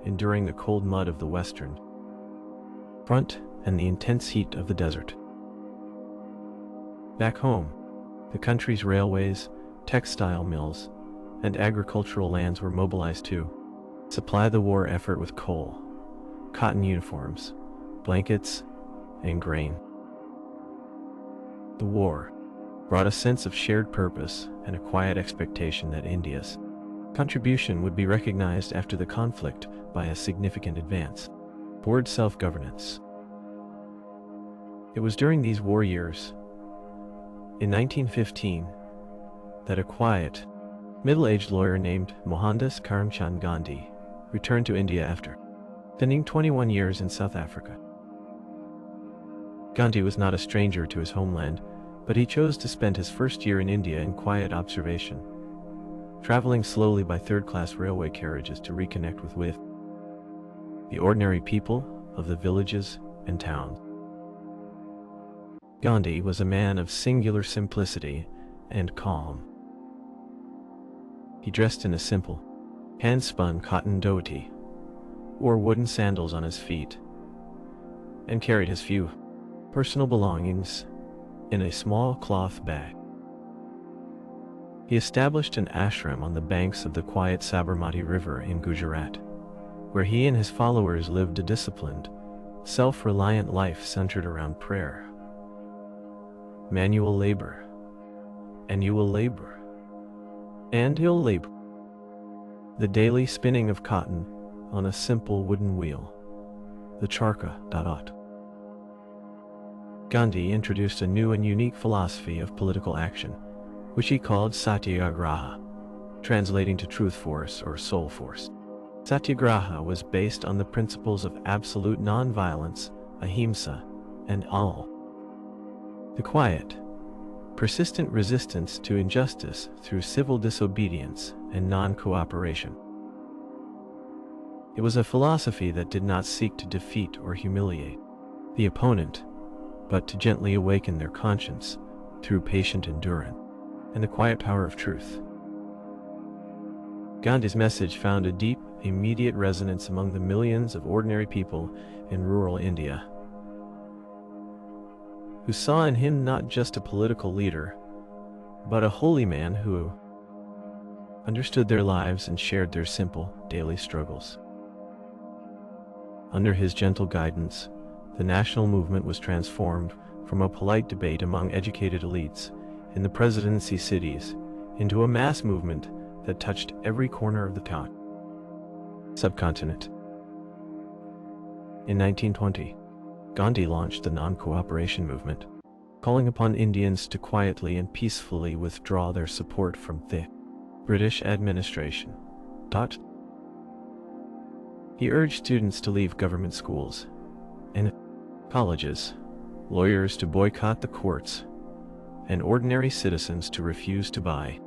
enduring the cold mud of the Western Front and the intense heat of the desert. Back home, the country's railways, textile mills, and agricultural lands were mobilized to supply the war effort with coal, cotton uniforms, blankets, and grain. The war brought a sense of shared purpose and a quiet expectation that India's contribution would be recognized after the conflict by a significant advance toward self-governance. It was during these war years, in 1915, that a quiet, middle-aged lawyer named Mohandas Karamchand Gandhi returned to India after spending 21 years in South Africa. Gandhi was not a stranger to his homeland, but he chose to spend his first year in India in quiet observation, traveling slowly by third-class railway carriages to reconnect with the ordinary people of the villages and towns. Gandhi was a man of singular simplicity and calm. He dressed in a simple, hand-spun cotton dhoti, wore wooden sandals on his feet, and carried his few personal belongings in a small cloth bag. He established an ashram on the banks of the quiet Sabarmati River in Gujarat, where he and his followers lived a disciplined, self-reliant life centered around prayer, manual labor, annual labor, and hill labor. The daily spinning of cotton on a simple wooden wheel, the charka. Gandhi introduced a new and unique philosophy of political action, which he called satyagraha, translating to truth force or soul force. Satyagraha was based on the principles of absolute non-violence, ahimsa, and all. The quiet, persistent resistance to injustice through civil disobedience and non-cooperation. It was a philosophy that did not seek to defeat or humiliate the opponent, but to gently awaken their conscience through patient endurance and the quiet power of truth. Gandhi's message found a deep, immediate resonance among the millions of ordinary people in rural India, who saw in him not just a political leader, but a holy man who understood their lives and shared their simple, daily struggles. Under his gentle guidance, the national movement was transformed from a polite debate among educated elites in the presidency cities into a mass movement that touched every corner of the subcontinent. In 1920, Gandhi launched the non-cooperation movement, calling upon Indians to quietly and peacefully withdraw their support from the British administration. He urged students to leave government schools and colleges, lawyers to boycott the courts, and ordinary citizens to refuse to buy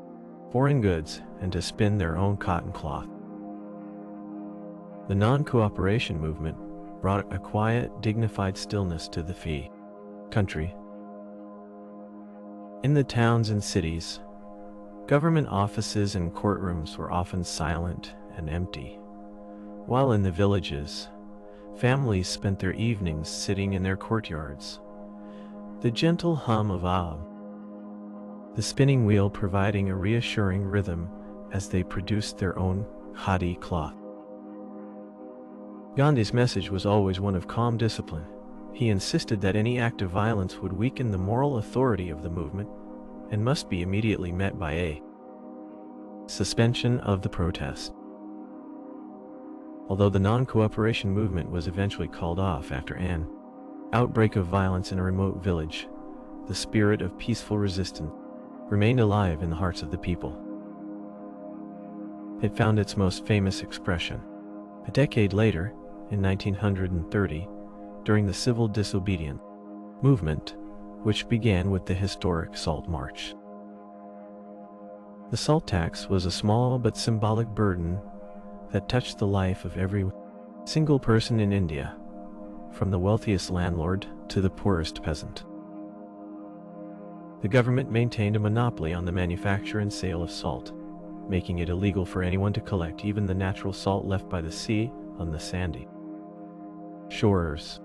foreign goods and to spin their own cotton cloth. The non-cooperation movement brought a quiet, dignified stillness to the country. In the towns and cities, government offices and courtrooms were often silent and empty, while in the villages, families spent their evenings sitting in their courtyards. The gentle hum of the spinning wheel providing a reassuring rhythm as they produced their own khadi cloth. Gandhi's message was always one of calm discipline. He insisted that any act of violence would weaken the moral authority of the movement and must be immediately met by a suspension of the protest. Although the non-cooperation movement was eventually called off after an outbreak of violence in a remote village, the spirit of peaceful resistance remained alive in the hearts of the people. It found its most famous expression a decade later, in 1930, during the civil disobedience movement, which began with the historic Salt March. The salt tax was a small but symbolic burden that touched the life of every single person in India, from the wealthiest landlord to the poorest peasant. The government maintained a monopoly on the manufacture and sale of salt, making it illegal for anyone to collect even the natural salt left by the sea on the sandy shores.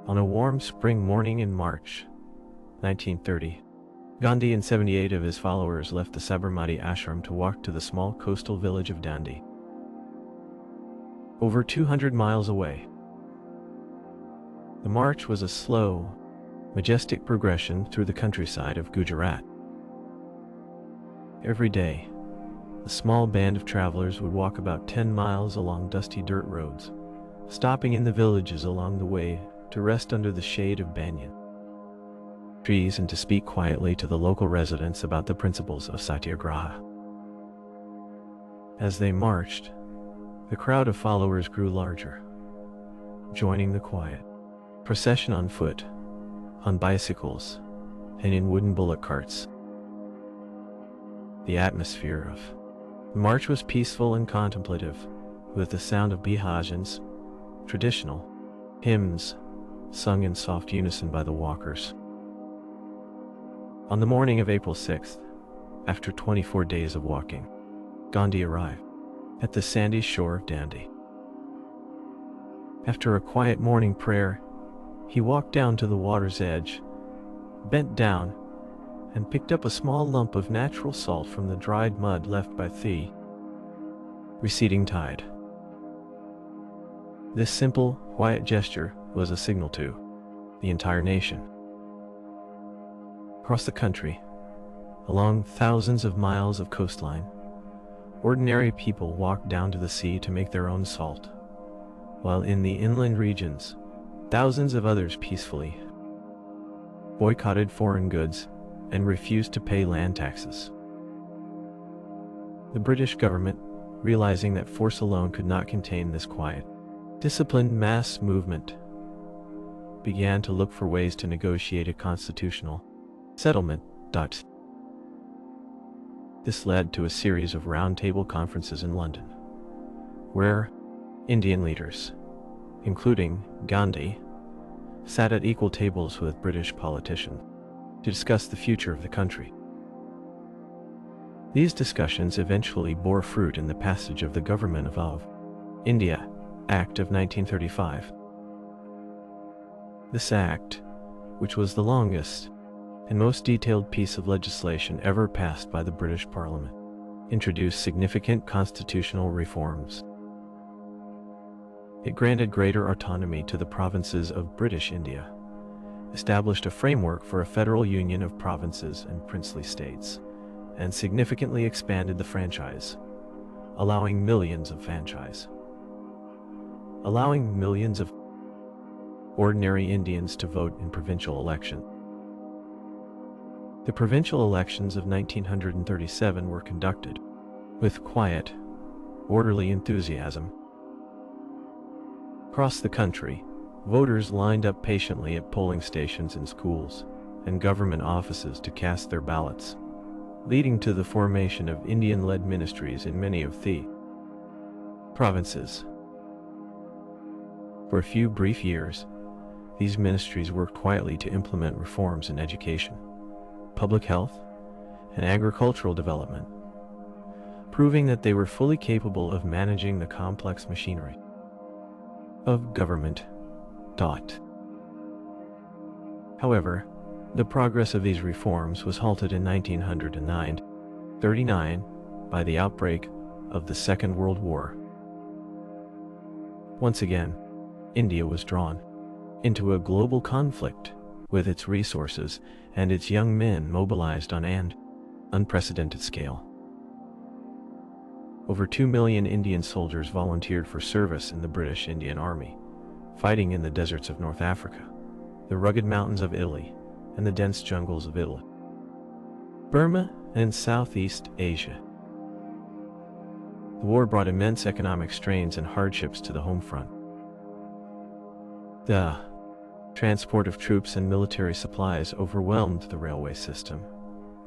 On a warm spring morning in March 1930, Gandhi and 78 of his followers left the Sabarmati ashram to walk to the small coastal village of Dandi, over 200 miles away. The march was a slow, majestic progression through the countryside of Gujarat. Every day, a small band of travelers would walk about 10 miles along dusty dirt roads, stopping in the villages along the way to rest under the shade of banyan trees and to speak quietly to the local residents about the principles of satyagraha. As they marched, the crowd of followers grew larger, joining the quiet procession on foot, on bicycles, and in wooden bullock carts. The atmosphere of the march was peaceful and contemplative, with the sound of bhajans, traditional hymns, sung in soft unison by the walkers. On the morning of April 6th, after 24 days of walking, Gandhi arrived at the sandy shore of Dandi. After a quiet morning prayer, he walked down to the water's edge, bent down, and picked up a small lump of natural salt from the dried mud left by the receding tide. This simple, quiet gesture was a signal to the entire nation. Across the country, along thousands of miles of coastline, ordinary people walked down to the sea to make their own salt, while in the inland regions, thousands of others peacefully boycotted foreign goods and refused to pay land taxes. The British government, realizing that force alone could not contain this quiet, disciplined mass movement, began to look for ways to negotiate a constitutional settlement. This led to a series of roundtable conferences in London, where Indian leaders, including Gandhi, sat at equal tables with British politicians to discuss the future of the country. These discussions eventually bore fruit in the passage of the Government of India Act of 1935. This act, which was the longest and most detailed piece of legislation ever passed by the British Parliament, introduced significant constitutional reforms. It granted greater autonomy to the provinces of British India, established a framework for a federal union of provinces and princely states, and significantly expanded the franchise, allowing millions of ordinary Indians to vote in provincial elections. The provincial elections of 1937 were conducted with quiet, orderly enthusiasm. Across the country, voters lined up patiently at polling stations in schools and government offices to cast their ballots, leading to the formation of Indian-led ministries in many of the provinces. For a few brief years, these ministries worked quietly to implement reforms in education, public health, and agricultural development, proving that they were fully capable of managing the complex machinery of government. However, the progress of these reforms was halted in 1939 by the outbreak of the Second World War. Once again, India was drawn into a global conflict with its resources and its young men mobilized on an unprecedented scale. Over 2 million Indian soldiers volunteered for service in the British Indian Army, fighting in the deserts of North Africa, the rugged mountains of Italy, and the dense jungles of Italy, Burma, and Southeast Asia. The war brought immense economic strains and hardships to the home front. The transport of troops and military supplies overwhelmed the railway system,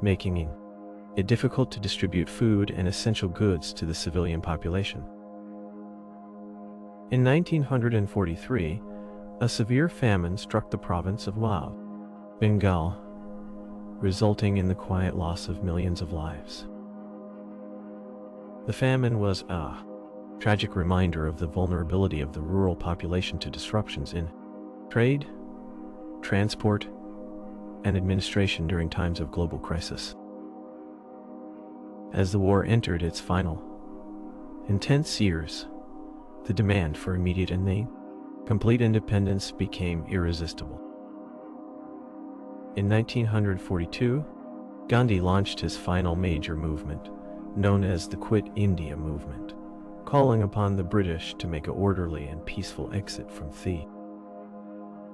making it difficult to distribute food and essential goods to the civilian population. In 1943, a severe famine struck the province of Bengal, resulting in the quiet loss of millions of lives. The famine was a tragic reminder of the vulnerability of the rural population to disruptions in trade, transport, and administration during times of global crisis. As the war entered its final, intense years, the demand for immediate and complete independence became irresistible. In 1942, Gandhi launched his final major movement, known as the Quit India movement, calling upon the British to make an orderly and peaceful exit from the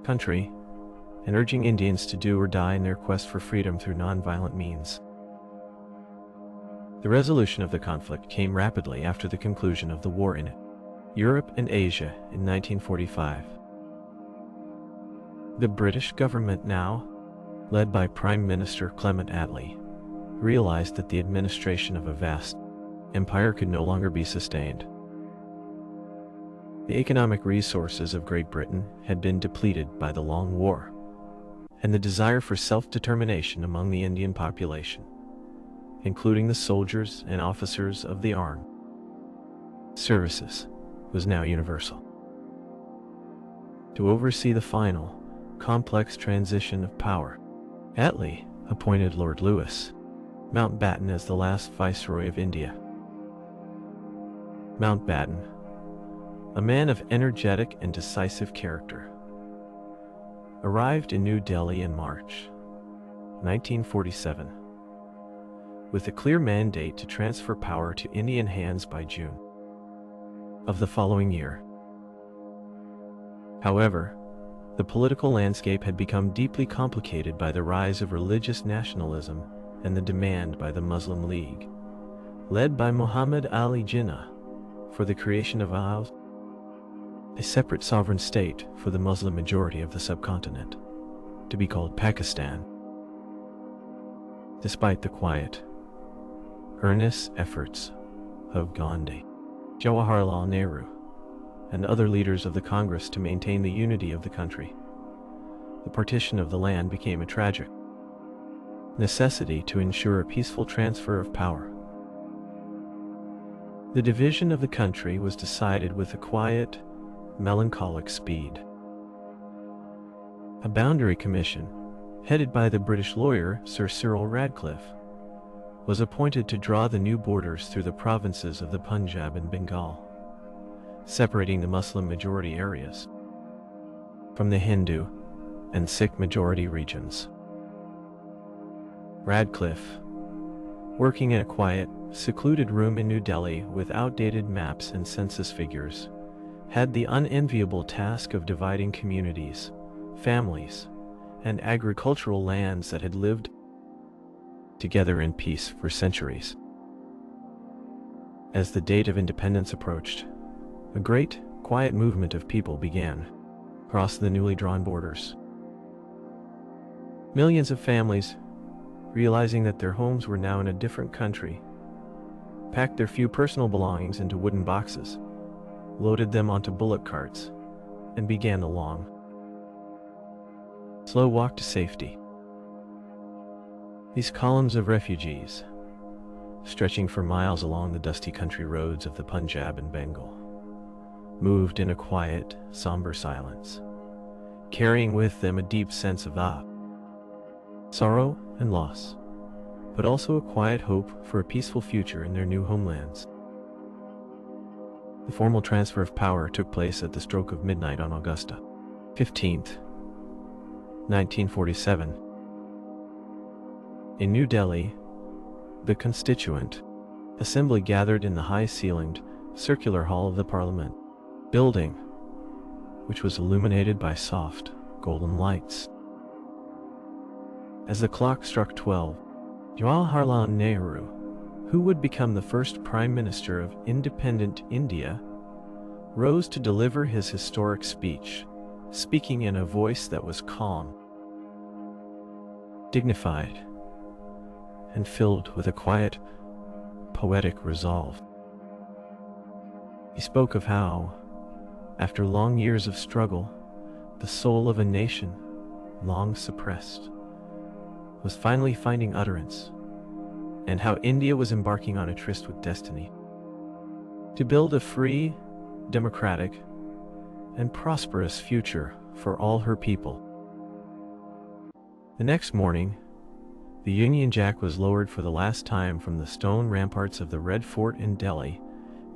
country, and urging Indians to do or die in their quest for freedom through non-violent means. The resolution of the conflict came rapidly after the conclusion of the war in Europe and Asia in 1945. The British government, now led by Prime Minister Clement Attlee, realized that the administration of a vast empire could no longer be sustained. The economic resources of Great Britain had been depleted by the long war, and the desire for self-determination among the Indian population, including the soldiers and officers of the armed services, was now universal. To oversee the final, complex transition of power, Attlee appointed Lord Louis Mountbatten as the last Viceroy of India. Mountbatten, a man of energetic and decisive character, arrived in New Delhi in March 1947 with a clear mandate to transfer power to Indian hands by June of the following year. However, the political landscape had become deeply complicated by the rise of religious nationalism and the demand by the Muslim League, led by Muhammad Ali Jinnah, for the creation of a separate sovereign state for the Muslim majority of the subcontinent, to be called Pakistan. Despite the quiet, earnest efforts of Gandhi, Jawaharlal Nehru, and other leaders of the Congress to maintain the unity of the country, the partition of the land became a tragic necessity to ensure a peaceful transfer of power. The division of the country was decided with a quiet, melancholic speed. A boundary commission, headed by the British lawyer Sir Cyril Radcliffe, was appointed to draw the new borders through the provinces of the Punjab and Bengal, separating the Muslim-majority areas from the Hindu and Sikh-majority regions. Radcliffe Working in a quiet, secluded room in New Delhi with outdated maps and census figures, had the unenviable task of dividing communities, families, and agricultural lands that had lived together in peace for centuries. As the date of independence approached, a great, quiet movement of people began across the newly drawn borders. Millions of families, realizing that their homes were now in a different country, packed their few personal belongings into wooden boxes, loaded them onto bullock carts, and began the long, slow walk to safety. These columns of refugees, stretching for miles along the dusty country roads of the Punjab and Bengal, moved in a quiet, somber silence, carrying with them a deep sense of awe, sorrow, and loss, but also a quiet hope for a peaceful future in their new homelands. The formal transfer of power took place at the stroke of midnight on August 15th, 1947. In New Delhi, the Constituent Assembly gathered in the high-ceilinged, circular hall of the Parliament building, which was illuminated by soft, golden lights. As the clock struck 12, Jawaharlal Nehru, who would become the first Prime Minister of independent India, rose to deliver his historic speech, speaking in a voice that was calm, dignified, and filled with a quiet, poetic resolve. He spoke of how, after long years of struggle, the soul of a nation, long suppressed, was finally finding utterance, and how India was embarking on a tryst with destiny to build a free, democratic, and prosperous future for all her people. The next morning, the Union Jack was lowered for the last time from the stone ramparts of the Red Fort in Delhi,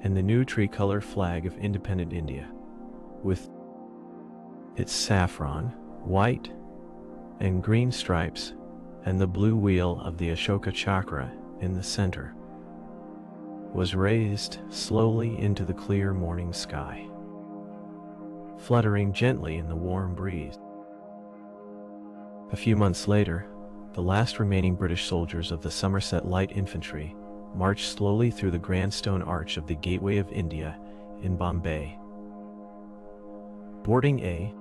and the new tricolour flag of independent India, with its saffron, white, and green stripes, and the blue wheel of the Ashoka Chakra in the center, was raised slowly into the clear morning sky, fluttering gently in the warm breeze. A few months later, the last remaining British soldiers of the Somerset Light Infantry marched slowly through the grand stone arch of the Gateway of India in Bombay, boarding a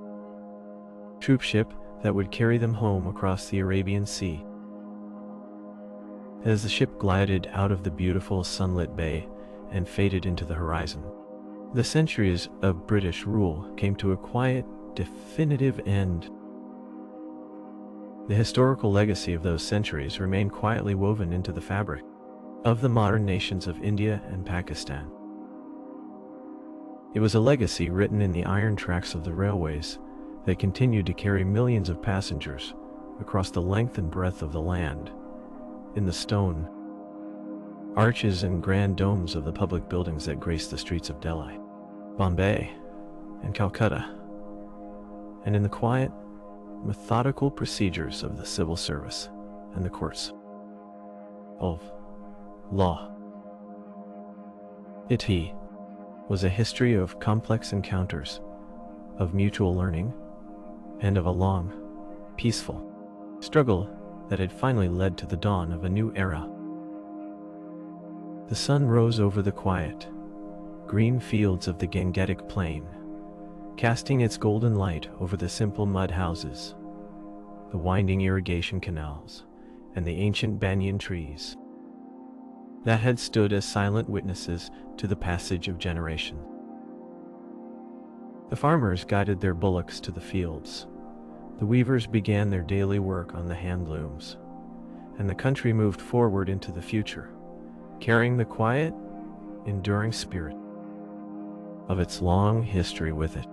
troop ship that would carry them home across the Arabian Sea. As the ship glided out of the beautiful sunlit bay and faded into the horizon, the centuries of British rule came to a quiet, definitive end. The historical legacy of those centuries remained quietly woven into the fabric of the modern nations of India and Pakistan. It was a legacy written in the iron tracks of the railways that continued to carry millions of passengers across the length and breadth of the land, in the stone arches and grand domes of the public buildings that grace the streets of Delhi, Bombay, and Calcutta, and in the quiet, methodical procedures of the civil service and the courts of law. It was a history of complex encounters, of mutual learning, and of a long, peaceful struggle that had finally led to the dawn of a new era. The sun rose over the quiet, green fields of the Gangetic Plain, casting its golden light over the simple mud houses, the winding irrigation canals, and the ancient banyan trees that had stood as silent witnesses to the passage of generations. The farmers guided their bullocks to the fields, the weavers began their daily work on the hand looms, and the country moved forward into the future, carrying the quiet, enduring spirit of its long history with it.